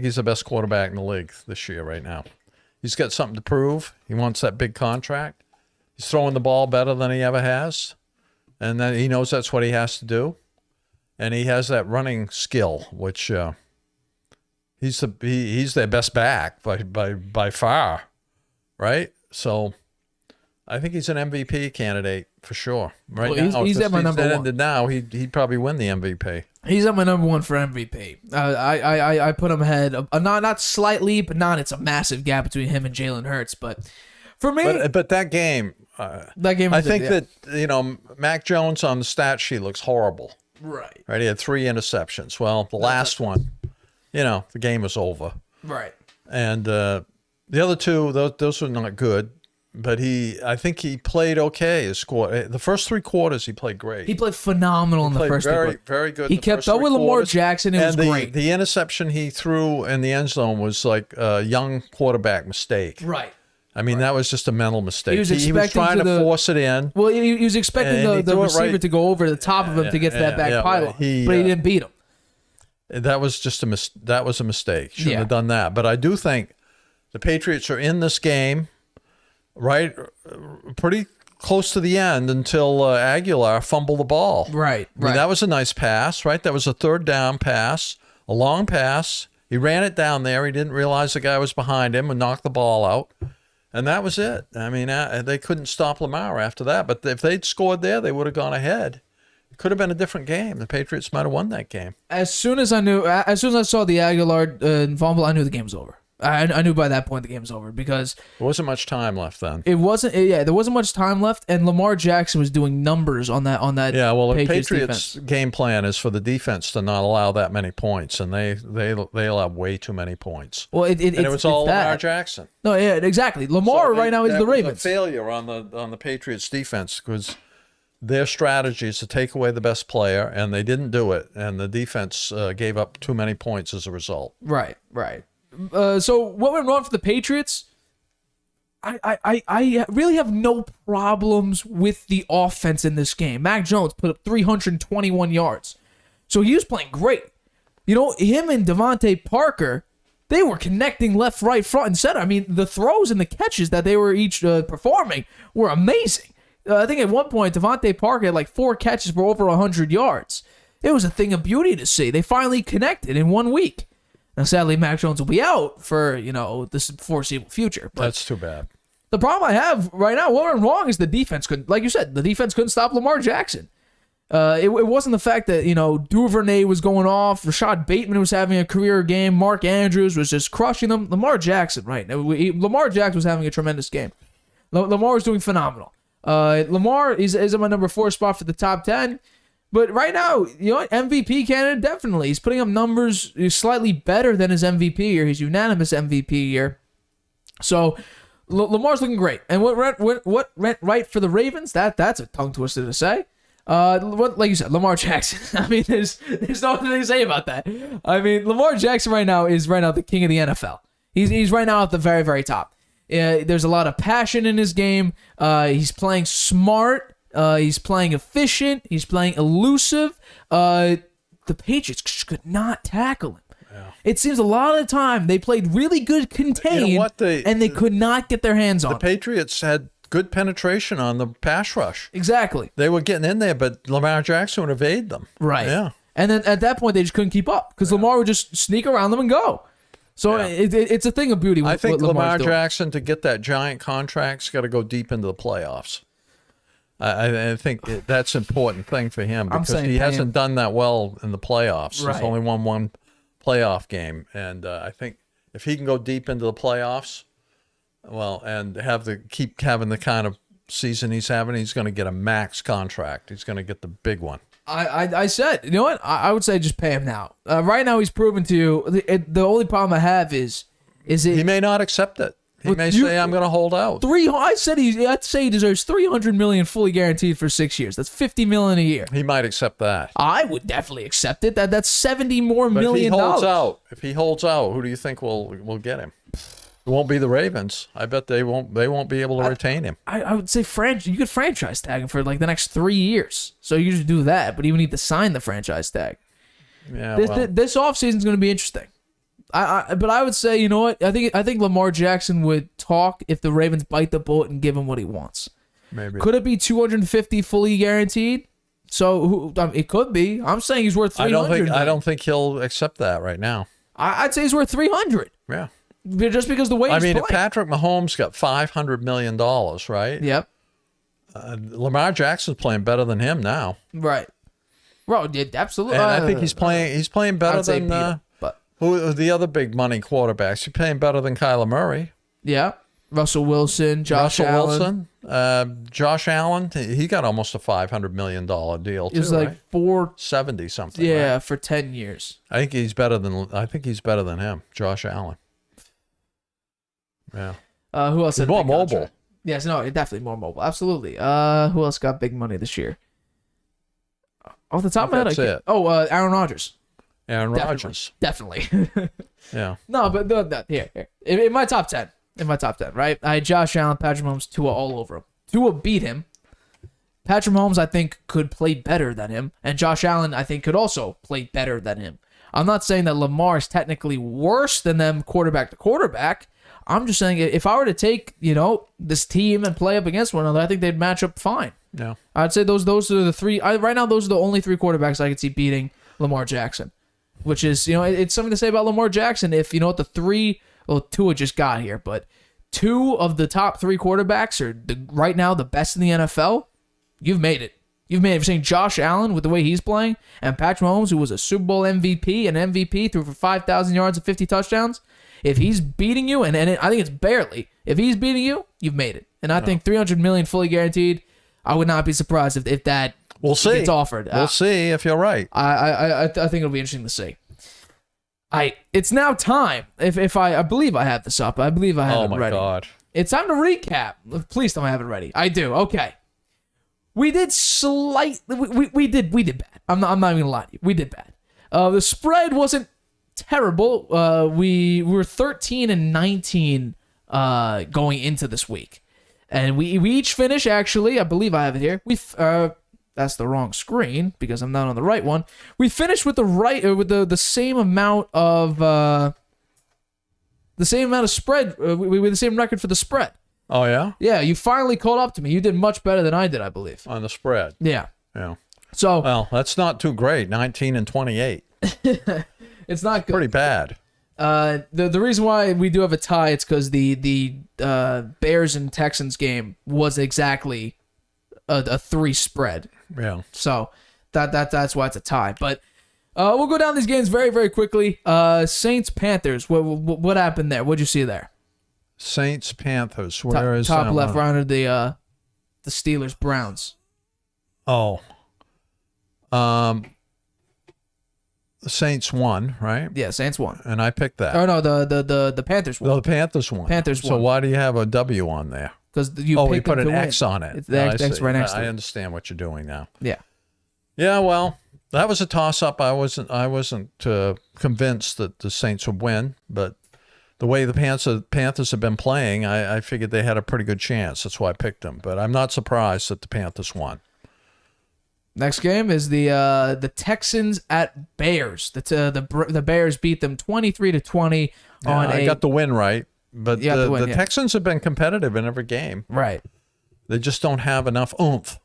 he's the best quarterback in the league this year right now. He's got something to prove. He wants that big contract. He's throwing the ball better than he ever has. And then he knows that's what he has to do. And he has that running skill, which he's their best back by far, right? So I think he's an MVP candidate for sure. Now, he's at my number 1. Ended now, he'd probably win the MVP. He's at my number 1 for MVP. I put him ahead, not slightly, but it's a massive gap between him and Jalen Hurts. But for me, but that game, That game. I think that Mac Jones on the stat sheet looks horrible. Right. He had 3 interceptions. Well, the last one, the game was over. Right. And the other 2, those were not good. But I think he played okay. The first 3 quarters, he played great. He played phenomenal in the first very, 3 quarters. very good. He kept up with Lamar Jackson. It was great. The interception he threw in the end zone was like a young quarterback mistake. Right. I mean, that was just a mental mistake. He was trying to force it in. Well, he was expecting the receiver to go over the top of him to get to that back pylon, but he didn't beat him. That was just that was a mistake. Shouldn't have done that. But I do think the Patriots are in this game, right, pretty close to the end until Aguilar fumbled the ball. Right. I mean, that was a nice pass, right? That was a 3rd down pass, a long pass. He ran it down there. He didn't realize the guy was behind him and knocked the ball out. And that was it. I mean, they couldn't stop Lamar after that. But if they'd scored there, they would have gone ahead. It could have been a different game. The Patriots might have won that game. As soon as I saw the Aguilar fumble, I knew the game was over. I knew by that point the game was over because there wasn't much time left then. It wasn't. Yeah, there wasn't much time left, and Lamar Jackson was doing numbers on that. Yeah, well, the Patriots' game plan is for the defense to not allow that many points, and they allow way too many points. Well, it was all Lamar Jackson. No, yeah, exactly. Lamar right now is the Ravens. A failure on the Patriots' defense because their strategy is to take away the best player, and they didn't do it, and the defense gave up too many points as a result. Right. So what went wrong for the Patriots? I really have no problems with the offense in this game. Mac Jones put up 321 yards. So he was playing great. Him and Devontae Parker, they were connecting left, right, front, and center. I mean, the throws and the catches that they were each performing were amazing. I think at one point, Devontae Parker had like 4 catches for over 100 yards. It was a thing of beauty to see. They finally connected in 1 week. Now, sadly, Mac Jones will be out for, this foreseeable future. But that's too bad. The problem I have right now, what went wrong is the defense couldn't, like you said, the defense couldn't stop Lamar Jackson. It wasn't the fact that, Duvernay was going off, Rashad Bateman was having a career game, Mark Andrews was just crushing them. Lamar Jackson, right? Lamar Jackson was having a tremendous game. Lamar was doing phenomenal. Lamar is in my number 4 spot for the top 10. But right now, MVP candidate, definitely. He's putting up numbers slightly better than his MVP year, his unanimous MVP year. So, Lamar's looking great. And what went right for the Ravens? That's a tongue twister to say. Like you said, Lamar Jackson. I mean, there's nothing to say about that. I mean, Lamar Jackson right now is the king of the NFL. He's right now at the very, very top. There's a lot of passion in his game. He's playing smart. He's playing efficient. He's playing elusive. The Patriots just could not tackle him. Yeah. It seems a lot of the time they played really good contained, and they could not get their hands on him. The Patriots had good penetration on the pass rush. Exactly. They were getting in there, but Lamar Jackson would evade them. Right. Yeah. And then at that point, they just couldn't keep up because Lamar would just sneak around them and go. So it's a thing of beauty. I think Lamar Jackson, to get that giant contract, has got to go deep into the playoffs. I think that's an important thing for him because he hasn't done that well in the playoffs. Right. He's only won 1 playoff game. And I think if he can go deep into the playoffs, and keep having the kind of season he's having, he's going to get a max contract. He's going to get the big one. I said, you know what? I would say just pay him now. Right now, he's proven to you. The only problem I have is he may not accept it. He may say, "I'm going to hold out." I'd say he deserves $300 million fully guaranteed for 6 years. That's $50 million a year. He might accept that. I would definitely accept it. That's $70 more million. If he holds out, who do you think will get him? It won't be the Ravens. I bet they won't be able to retain him. I would say you could franchise tag him for like the next 3 years. So you just do that, but you would need to sign the franchise tag. Yeah. This offseason is going to be interesting. But I would say, you know what? I think Lamar Jackson would talk if the Ravens bite the bullet and give him what he wants. Maybe. Could it be $250 fully guaranteed? So it could be. I'm saying he's worth $300. I don't think he'll accept that right now. I'd say he's worth $300. Yeah. Just because the way he's playing. If Patrick Mahomes got $500 million, right? Yep. Lamar Jackson's playing better than him now. Right. Well, yeah, absolutely. And I think he's playing better than who the other big money quarterbacks. He's playing better than Kyler Murray. Yeah. Russell Wilson, Josh Allen. Josh Allen, he got almost a $500 million deal too, It was like right? 470 something. Yeah, right? for 10 years. I think he's better than him, Josh Allen. Yeah. Who else? He's had a more big mobile. contract? Yes, no, definitely more mobile. Absolutely. Who else got big money this year? Off the top of my head, That's it. Aaron Rodgers. Aaron Definitely. Rodgers. Definitely. Yeah. No, but here. In my top 10. Right? I had Josh Allen, Patrick Mahomes, Tua all over him. Tua beat him. Patrick Mahomes, I think, could play better than him. And Josh Allen, I think, could also play better than him. I'm not saying that Lamar is technically worse than them quarterback to quarterback. I'm just saying if I were to take, this team and play up against one another, I think they'd match up fine. Yeah. I'd say those are the three. Right now, those are the only three quarterbacks I could see beating Lamar Jackson. Which is, it's something to say about Lamar Jackson. If, Tua just got here, but two of the top three quarterbacks are right now the best in the NFL, you've made it. You've made it. If you're saying Josh Allen with the way he's playing, and Patrick Mahomes, who was a Super Bowl MVP, threw for 5,000 yards and 50 touchdowns, if he's beating you, and I think it's barely, if he's beating you, you've made it. And I think $300 million fully guaranteed, I would not be surprised if that We'll see. gets offered. We'll see if you're right. I think it'll be interesting to see. It's now time. If I believe I have this up. I believe I have it ready. Oh my God. It's time to recap. Please don't have it ready. I do. Okay. We did we did bad. I'm not even gonna lie to you. We did bad. The spread wasn't terrible. We were 13-19 going into this week, and we each finished. Actually, I believe I have it here. That's the wrong screen because I'm not on the right one. We finished with the same amount of spread. We had the same record for the spread. Oh yeah. Yeah, you finally caught up to me. You did much better than I did, I believe. On the spread. Yeah. Yeah. So Well, that's not too great. 19-28. it's not good. Pretty bad. The reason why we do have a tie, it's because the Bears and Texans game was exactly a 3 spread. Yeah. So that's why it's a tie. But we'll go down these games very, very quickly. Saints Panthers. What happened there? What'd you see there? Saints Panthers. Where is top that left? one? Round of the Steelers Browns. Oh. The Saints won, right? Yeah, Saints won. And I picked that. Oh no, the Panthers won. No, the Panthers won. Panthers So won. why do you have a W on there? Because you Oh, we picked put them an to X win. on it. It's the X see. right next to I it. understand what you're doing now. Yeah. Yeah, well, that was a toss-up. I wasn't convinced that the Saints would win, but the way the Panthers have been playing, I figured they had a pretty good chance. That's why I picked them. But I'm not surprised that the Panthers won. Next game is the Texans at Bears. The Bears beat them 23-20 on I got the win right, but You got the win, the yeah. Texans have been competitive in every game. right. They just don't have enough oomph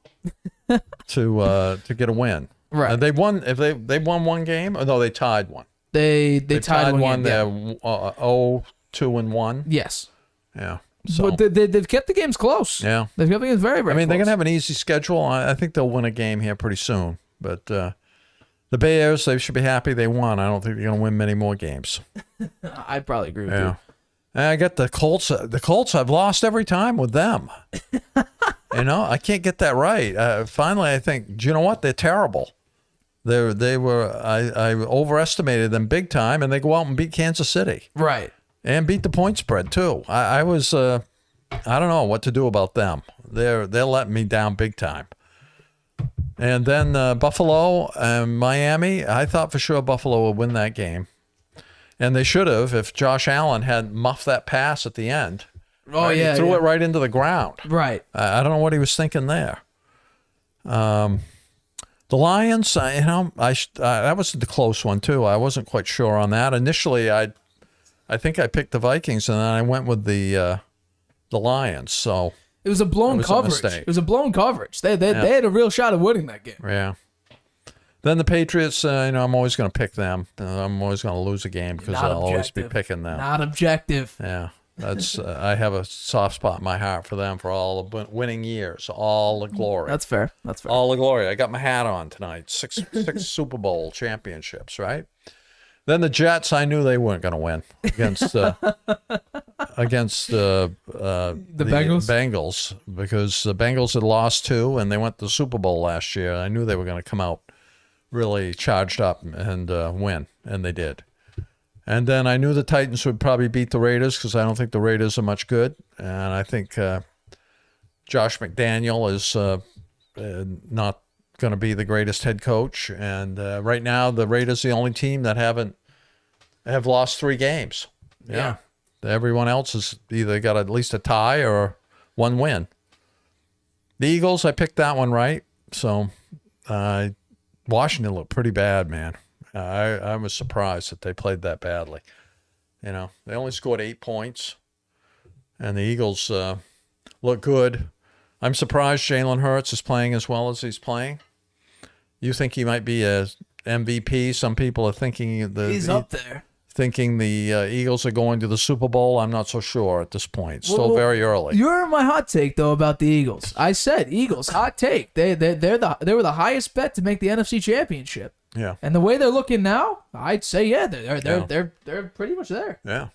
to get a win. Right. They won. If they won one game, or no, they tied one. They tied one They're game. 0-2-1. Yes. Yeah. So But they've kept the games close. yeah. They've kept the games very, very I mean, they're close. gonna have an easy schedule. I think they'll win a game here pretty soon. But the Bears, they should be happy they won. I don't think they're gonna win many more games. I'd probably agree with Yeah. you. And I got the Colts. The Colts, I've lost every time with them. I can't get that right. Finally, I think, do you know what? They're terrible. They were. I overestimated them big time, and they go out and beat Kansas City Right. and beat the point spread too. I was. I don't know what to do about them. They're letting me down big time. And then Buffalo and Miami. I thought for sure Buffalo would win that game. And they should have if Josh Allen had muffed that pass at the end. Oh, Right? yeah. He threw yeah. it right into the ground. Right. I don't know what he was thinking there. The Lions, that was the close one too. I wasn't quite sure on that. Initially, I think I picked the Vikings, and then I went with the Lions. So It was a blown It was a coverage. mistake. It was a blown coverage. They had a real shot at winning that game. yeah. Then the Patriots, I'm always going to pick them. I'm always going to lose a game because Not I'll always be objective. picking them. Not objective. Yeah, that's I have a soft spot in my heart for them for all the winning years, all the glory. That's fair. That's fair. All the glory. I got my hat on tonight. Six Super Bowl championships, right? Then the Jets, I knew they weren't going to win against against the Bengals? Bengals, because the Bengals had lost 2 and they went to the Super Bowl last year. I knew they were going to come out really charged up and win, and they did. And then I knew the Titans would probably beat the Raiders because I don't think the Raiders are much good. And I think Josh McDaniel is not going to be the greatest head coach. And right now, the Raiders are the only team that have lost 3 games. Yeah. Everyone else has either got at least a tie or 1 win. The Eagles, I picked that one right. So Washington looked pretty bad, man. I was surprised that they played that badly. You know, they only scored 8 points, and the Eagles look good. I'm surprised Jalen Hurts is playing as well as he's playing. You think he might be a MVP? Some people are thinking He's up there. Thinking the Eagles are going to the Super Bowl. I'm not so sure at this point. Still very early. You're my hot take though about the Eagles. I said Eagles hot take. They were the highest bet to make the NFC Championship. Yeah. And the way they're looking now, I'd say they're pretty much there. Yeah.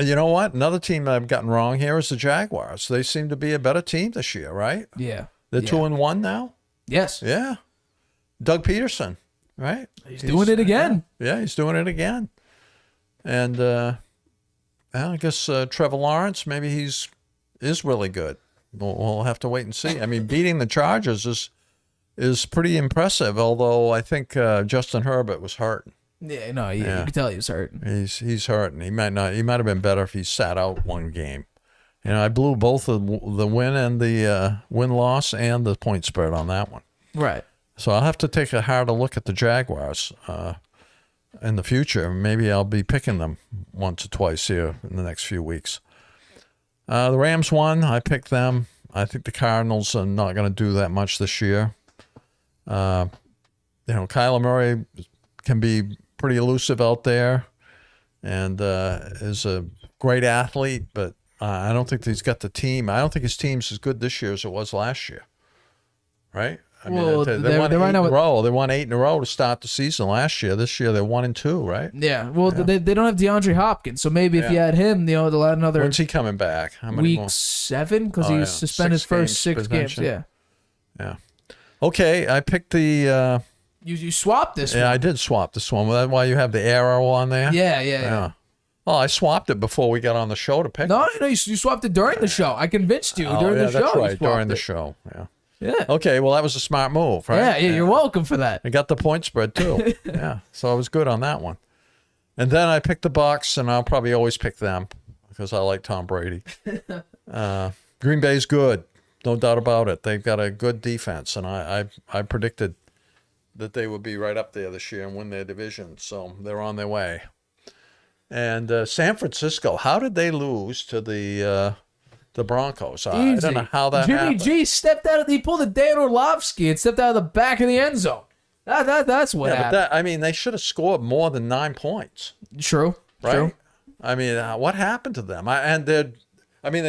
You know what? Another team that I've gotten wrong here is the Jaguars. They seem to be a better team this year, right? Yeah. They're 2-1 now. Yes. Yeah. Doug Peterson, right? He's doing it again. Yeah, he's doing it again. And I guess Trevor Lawrence, maybe is really good. We'll have to wait and see. I mean, beating the Chargers is pretty impressive, although I think Justin Herbert was hurting. Yeah, no, you can tell he was hurting. He's hurting. He might have been better if he sat out 1 game. You know, I blew both the win and the win-loss and the point spread on that one. Right. So I'll have to take a harder look at the Jaguars in the future. Maybe I'll be picking them once or twice here in the next few weeks. The Rams won. I picked them. I think the Cardinals are not going to do that much this year. Kyler Murray can be pretty elusive out there and is a great athlete, but I don't think he's got the team. I don't think his team's as good this year as it was last year. Right? I mean, they won 8 in a row. They won 8 in a row to start the season last year. This year they're 1-2, right? Yeah. Well, They don't have DeAndre Hopkins, so maybe if you had him, they'll add another. When's he coming back? How many week more? 7 because he suspended his first 6 games. Yeah. Yeah. Okay, I picked the. You swapped this one. Yeah, I did swap this one. That's why you have the arrow on there. Yeah. Oh, I swapped it before we got on the show to pick. No, you swapped it during the show. I convinced you during the show. That's right, during the the show. Yeah. Yeah. Okay, well, that was a smart move, right? Yeah, you're welcome for that. I got the point spread, too. Yeah, so I was good on that one. And then I picked the Bucs, and I'll probably always pick them because I like Tom Brady. Green Bay's good, no doubt about it. They've got a good defense, and I predicted that they would be right up there this year and win their division, so they're on their way. And San Francisco, how did they lose to the Broncos? I don't know how that happened. Jimmy G stepped out. He pulled a Dan Orlovsky and stepped out of the back of the end zone. That's what happened. But they should have scored more than 9 points. True. Right? True. I mean, what happened to them? Their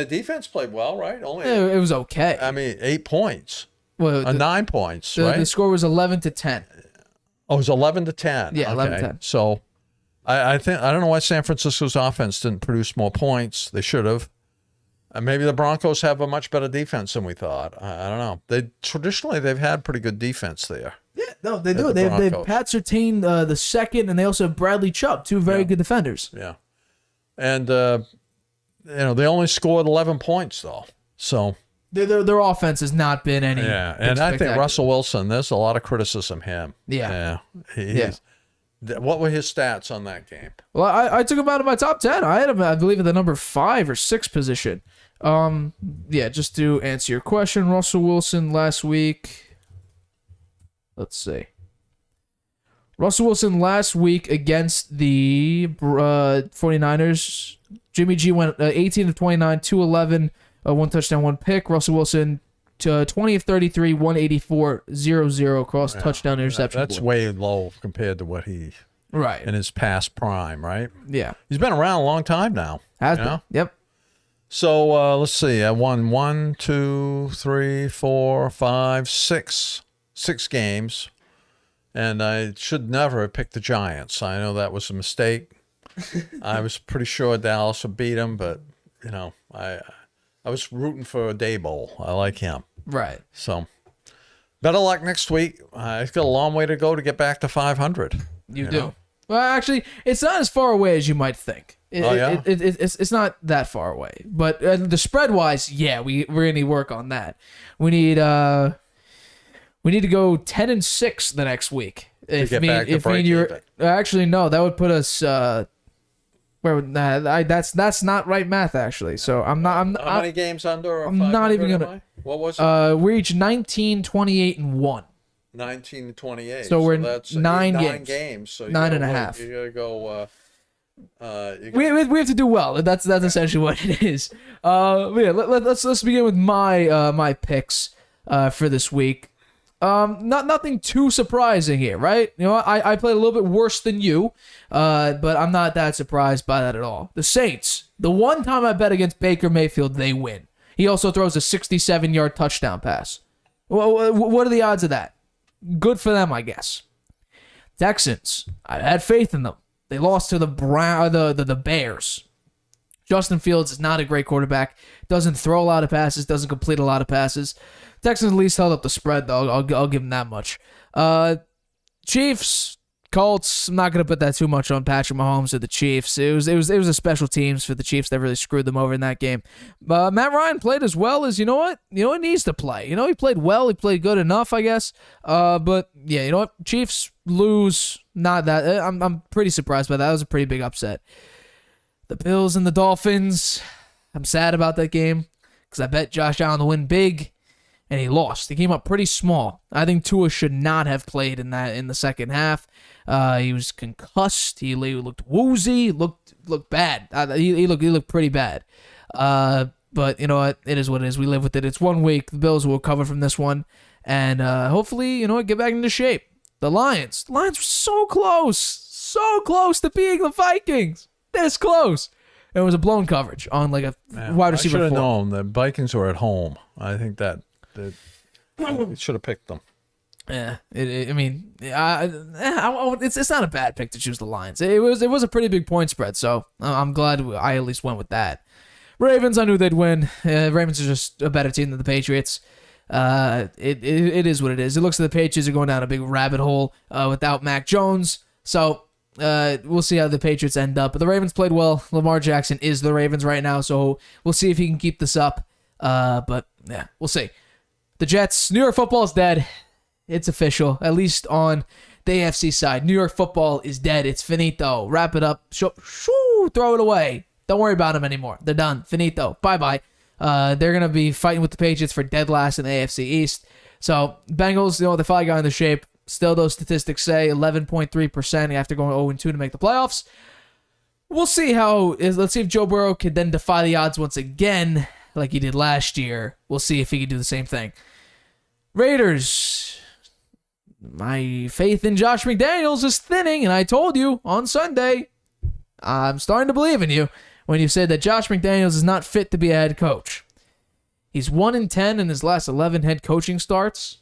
defense played well, right? It was okay. 8 points. Well, 9 points, right? The score was 11-10. Oh, it was 11-10. Yeah, 11-10. So I don't know why San Francisco's offense didn't produce more points. They should have. Maybe the Broncos have a much better defense than we thought. I don't know. Traditionally they've had pretty good defense there. Yeah, no, they do. They have Pat Surtain the second, and they also have Bradley Chubb, 2 very good defenders. Yeah, and they only scored 11 points though. So their offense has not been any. Yeah, and I think Russell Wilson. There's a lot of criticism of him. Yeah. What were his stats on that game? Well, I took him out of my top 10. I had him, I believe, at the number 5 or 6 position. Just to answer your question, Russell Wilson last week. Let's see. Russell Wilson last week against the 49ers. Jimmy G went 18 of 29, 211, 1 touchdown, 1 pick. Russell Wilson 20 of 33, 184, 0 across touchdown interception. That's way low compared to what he in his past prime, right? Yeah. He's been around a long time now. Has been. Yep. So let's see. I won 1, 2, 3, 4, 5, 6 games, and I should never have picked the Giants. I know that was a mistake. I was pretty sure Dallas would beat him, but I was rooting for Daboll. I like him. Right. So better luck next week. I've got a long way to go to get back to 500. You do. Well, actually, it's not as far away as you might think. It's not that far away. But the spread wise, yeah, we're gonna need work on that. We need to go 10-6 the next week. Actually, no, that would put us that's not right math actually. So I'm not. How many games under? I'm not even gonna. What was it? We reached 19, 28, and 1. 19 to 28. So we're that's nine games. So nine and a half. You gotta go. We have to do well. That's essentially what it is. Yeah, let's begin with my picks for this week. Nothing too surprising here, right? I played a little bit worse than you, but I'm not that surprised by that at all. The Saints. The one time I bet against Baker Mayfield, they win. He also throws a 67-yard touchdown pass. What are the odds of that? Good for them, I guess. Texans. I had faith in them. They lost to the Bears. Justin Fields is not a great quarterback. Doesn't throw a lot of passes. Doesn't complete a lot of passes. Texans at least held up the spread, though. I'll give them that much. Chiefs, Colts. I'm not gonna put that too much on Patrick Mahomes or the Chiefs. It was a special teams for the Chiefs that really screwed them over in that game. Matt Ryan played as well as he needs to play. He played well. He played good enough, I guess. But yeah, you know what? Chiefs lose. Not that. I'm pretty surprised by that. That was a pretty big upset. The Bills and the Dolphins. I'm sad about that game because I bet Josh Allen to win big. And he lost. He came up pretty small. I think Tua should not have played in the second half. He was concussed. He looked woozy. Looked bad. He looked pretty bad. But you know what? It is what it is. We live with it. It's 1 week. The Bills will recover from this one, and hopefully, get back into shape. The Lions. The Lions were so close to beating the Vikings. This close. It was a blown coverage on like a wide receiver. I should have known the Vikings were at home. I think that. Should have picked them. Yeah, it's not a bad pick to choose the Lions. It was a pretty big point spread, so I'm glad I at least went with that. Ravens, I knew they'd win. Ravens are just a better team than the Patriots. It is what it is. It looks like the Patriots are going down a big rabbit hole without Mac Jones. So we'll see how the Patriots end up. But the Ravens played well. Lamar Jackson is the Ravens right now, so we'll see if he can keep this up. But yeah, we'll see. The Jets, New York football is dead. It's official, at least on the AFC side. New York football is dead. It's finito. Wrap it up. Throw it away. Don't worry about them anymore. They're done. Finito. Bye-bye. They're going to be fighting with the Patriots for dead last in the AFC East. So, Bengals, they finally got into shape. Still, those statistics say 11.3% after going 0-2 to make the playoffs. We'll see let's see if Joe Burrow can then defy the odds once again, like he did last year. We'll see if he can do the same thing. Raiders. My faith in Josh McDaniels is thinning, and I told you on Sunday, I'm starting to believe in you when you said that Josh McDaniels is not fit to be a head coach. He's 1-10 in his last 11 head coaching starts.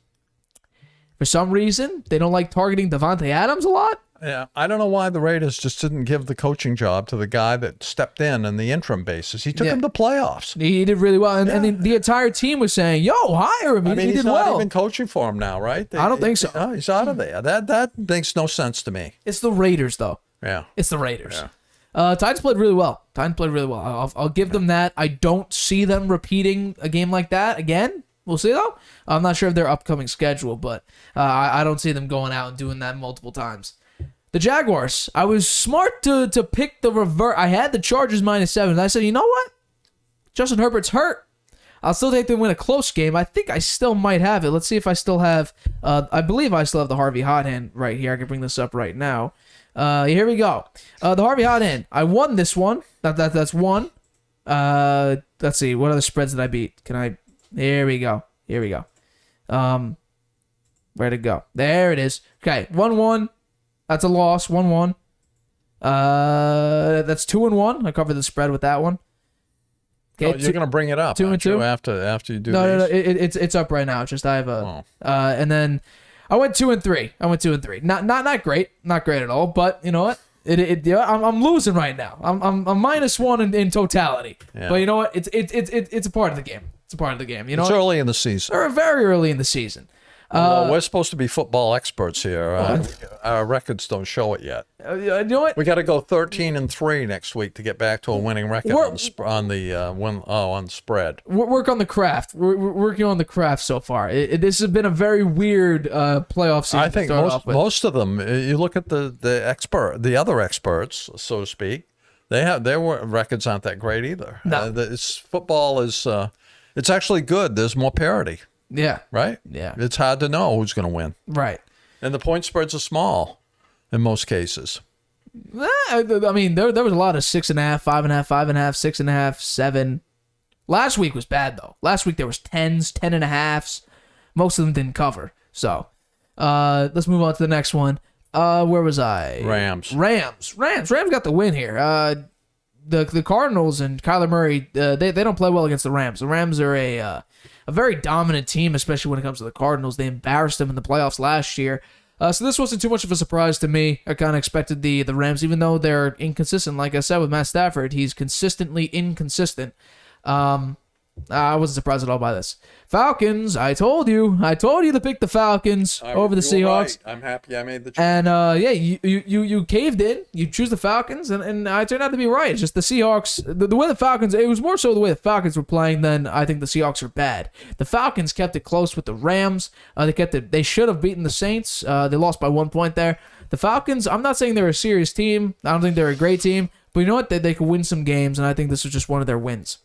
For some reason, they don't like targeting Devontae Adams a lot. Yeah, I don't know why the Raiders just didn't give the coaching job to the guy that stepped in the interim basis. He took him to playoffs. He did really well, and the entire team was saying, "Yo, hire him." He did he's well. not even coaching for him now, right? I don't think so. No, he's out of there. That makes no sense to me. It's the Raiders, though. Yeah, it's the Raiders. Yeah. Titans played really well. I'll give them that. I don't see them repeating a game like that again. We'll see, though. I'm not sure of their upcoming schedule, but I don't see them going out and doing that multiple times. The Jaguars. I was smart to pick the reverse. I had the Chargers -7. And I said, you know what? Justin Herbert's hurt. I'll still take them to win a close game. I think I still might have it. Let's see if I still have. I believe I still have the Harvey Hot Hand right here. I can bring this up right now. Here we go. The Harvey Hot Hand. I won this one. That's one. Let's see. What other spreads did I beat? Here we go. Where'd it go? There it is. Okay, 1-1. That's a loss. 1-1. That's 2-1. I covered the spread with that one. Okay, you're gonna bring it up 2-2 after you do. No. It's up right now. It's just I have a. And then I went 2-3. Not great. Not great at all. But you know what? I'm losing right now. I'm -1 in totality. Yeah. But you know what? It's a part of the game. It's a part of the game. You know, It's early in the season. They're very early in the season. Well, we're supposed to be football experts here. Our records don't show it yet. You know what? We got to go 13-3 next week to get back to a winning record on the spread. Work on the craft. We're working on the craft so far. This has been a very weird playoff season. I think to start off with. most of them. You look at the other experts, so to speak. Their records aren't that great either. No. Football is it's actually good. There's more parity. Yeah. Right? Yeah. It's hard to know who's going to win. Right. And the point spreads are small in most cases. I mean, there was a lot of 6.5, 5.5, 5.5, 6.5, 7. Last week was bad though. Last week there was 10s, 10.5s. Most of them didn't cover. So, let's move on to the next one. Where was I? Rams got the win here. The Cardinals and Kyler Murray, they don't play well against the Rams. The Rams are a very dominant team, especially when it comes to the Cardinals. They embarrassed them in the playoffs last year. So this wasn't too much of a surprise to me. I kind of expected the Rams, even though they're inconsistent. Like I said with Matt Stafford, he's consistently inconsistent. I wasn't surprised at all by this. Falcons, I told you to pick the Falcons over the Seahawks. Right. I'm happy I made the choice. And you caved in. You choose the Falcons, and I turned out to be right. It's just the Seahawks. The way the Falcons, it was more so the way the Falcons were playing than I think the Seahawks are bad. The Falcons kept it close with the Rams. They should have beaten the Saints. They lost by 1 point there. The Falcons, I'm not saying they're a serious team. I don't think they're a great team, but you know what? They could win some games, and I think this was just one of their wins.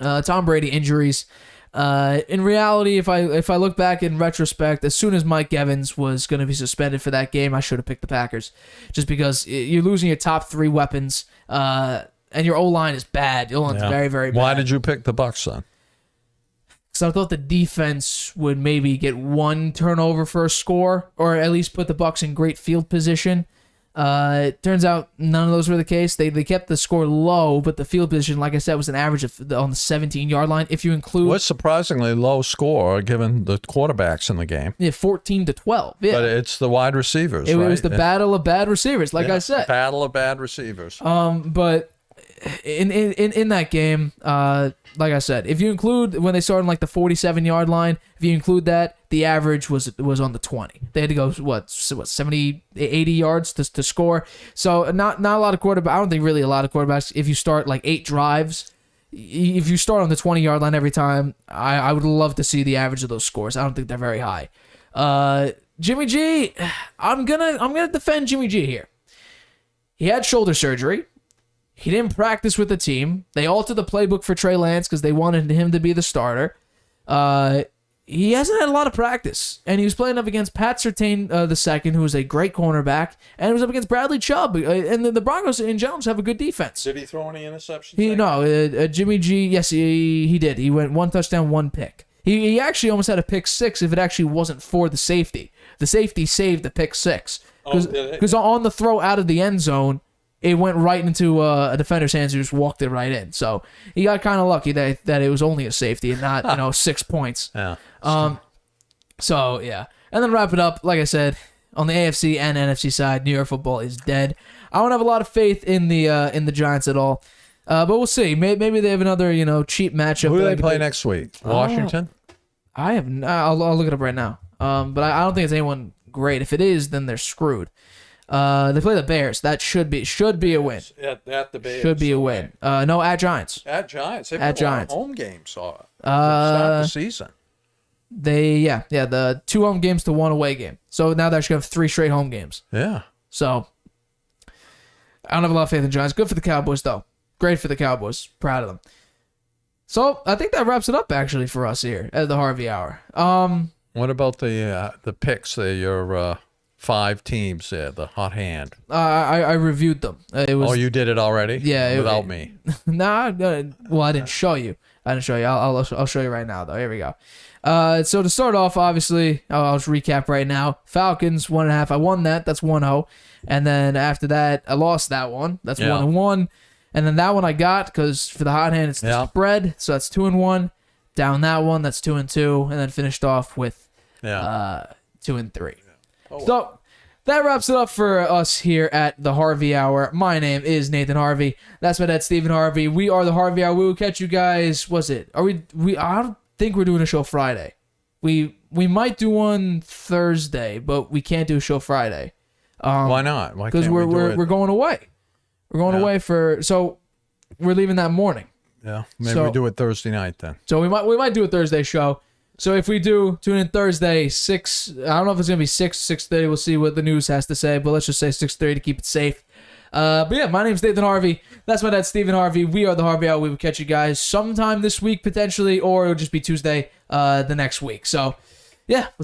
Tom Brady injuries. In reality, if I look back in retrospect, as soon as Mike Evans was going to be suspended for that game, I should have picked the Packers, just because you're losing your top 3 weapons, and your O-line is bad. Your O-line's very, very bad. Why did you pick the Bucks then? Because I thought the defense would maybe get 1 turnover for a score, or at least put the Bucks in great field position. It turns out none of those were the case. They kept the score low, but the field position, like I said, was an average on the 17-yard line. If you include What's surprisingly low score given the quarterbacks in the game. 14-12. Yeah, But it's the wide receivers. it right? was the battle of bad receivers, like I said. Battle of bad receivers. But in that game, like I said, if you include when they started on like the 47-yard line, if you include that, the average was on the 20. They had to go 70, 80 yards to score. So not a lot of quarterbacks. I don't think really a lot of quarterbacks. If you start like 8 drives, if you start on the 20-yard line every time, I would love to see the average of those scores. I don't think they're very high. Jimmy G, I'm gonna defend Jimmy G here. He had shoulder surgery. He didn't practice with the team. They altered the playbook for Trey Lance because they wanted him to be the starter. He hasn't had a lot of practice, and he was playing up against Pat Surtain II, who is a great cornerback, and he was up against Bradley Chubb, and the Broncos in general have a good defense. Did he throw any interceptions? Jimmy G, yes, he did. He went 1 touchdown, 1 pick. He actually almost had a pick 6 if it actually wasn't for the safety. The safety saved the pick 6 because on the throw out of the end zone, it went right into a defender's hands who just walked it right in. So he got kind of lucky that it was only a safety and not 6 points. Yeah. So yeah, and then wrap it up. Like I said, on the AFC and NFC side, New York football is dead. I don't have a lot of faith in the Giants at all. But we'll see. Maybe they have another cheap matchup. Who do they play next week? Washington. I have. I'll look it up right now. But I don't think it's anyone great. If it is, then they're screwed. They play the Bears. That should be a win. At the Bears. Should be a win. No, at Giants. At Giants. They've At got a lot of Giants. home games to start the season. The 2 home games to 1 away game. So now they're actually going to have 3 straight home games. Yeah. So I don't have a lot of faith in the Giants. Good for the Cowboys, though. Great for the Cowboys. Proud of them. So I think that wraps it up, actually, for us here at the Harvey Hour. What about the picks? Your 5 teams there, the hot hand. I reviewed them. It was. Oh, you did it already? Yeah. Without me. Nah. Well, I didn't show you. I'll show you right now, though. Here we go. So to start off, obviously, I'll just recap right now. Falcons 1.5. I won that. That's 1-0. And then after that, I lost that one. That's 1-1. And then that one I got because for the hot hand, it's the spread. So that's 2-1. Down that one, that's 2-2. And then finished off with 2-3. Oh. So that wraps it up for us here at the Harvey Hour. My name is Nathan Harvey. That's my dad, Stephen Harvey. We are the Harvey Hour. We will catch you guys. Was it? Are we? I don't think we're doing a show Friday. We might do one Thursday, but we can't do a show Friday. Why not? Why Because can't we do it? we're going away. We're going away so we're leaving that morning. Yeah, maybe we do it Thursday night then. So we might do a Thursday show. So if we do tune in Thursday 6, I don't know if it's gonna be 6:30. We'll see what the news has to say, but let's just say 6:30 to keep it safe. But yeah, my name's Nathan Harvey. That's my dad, Stephen Harvey. We are the Harvey Hour. We will catch you guys sometime this week potentially, or it'll just be Tuesday the next week. So yeah, we'll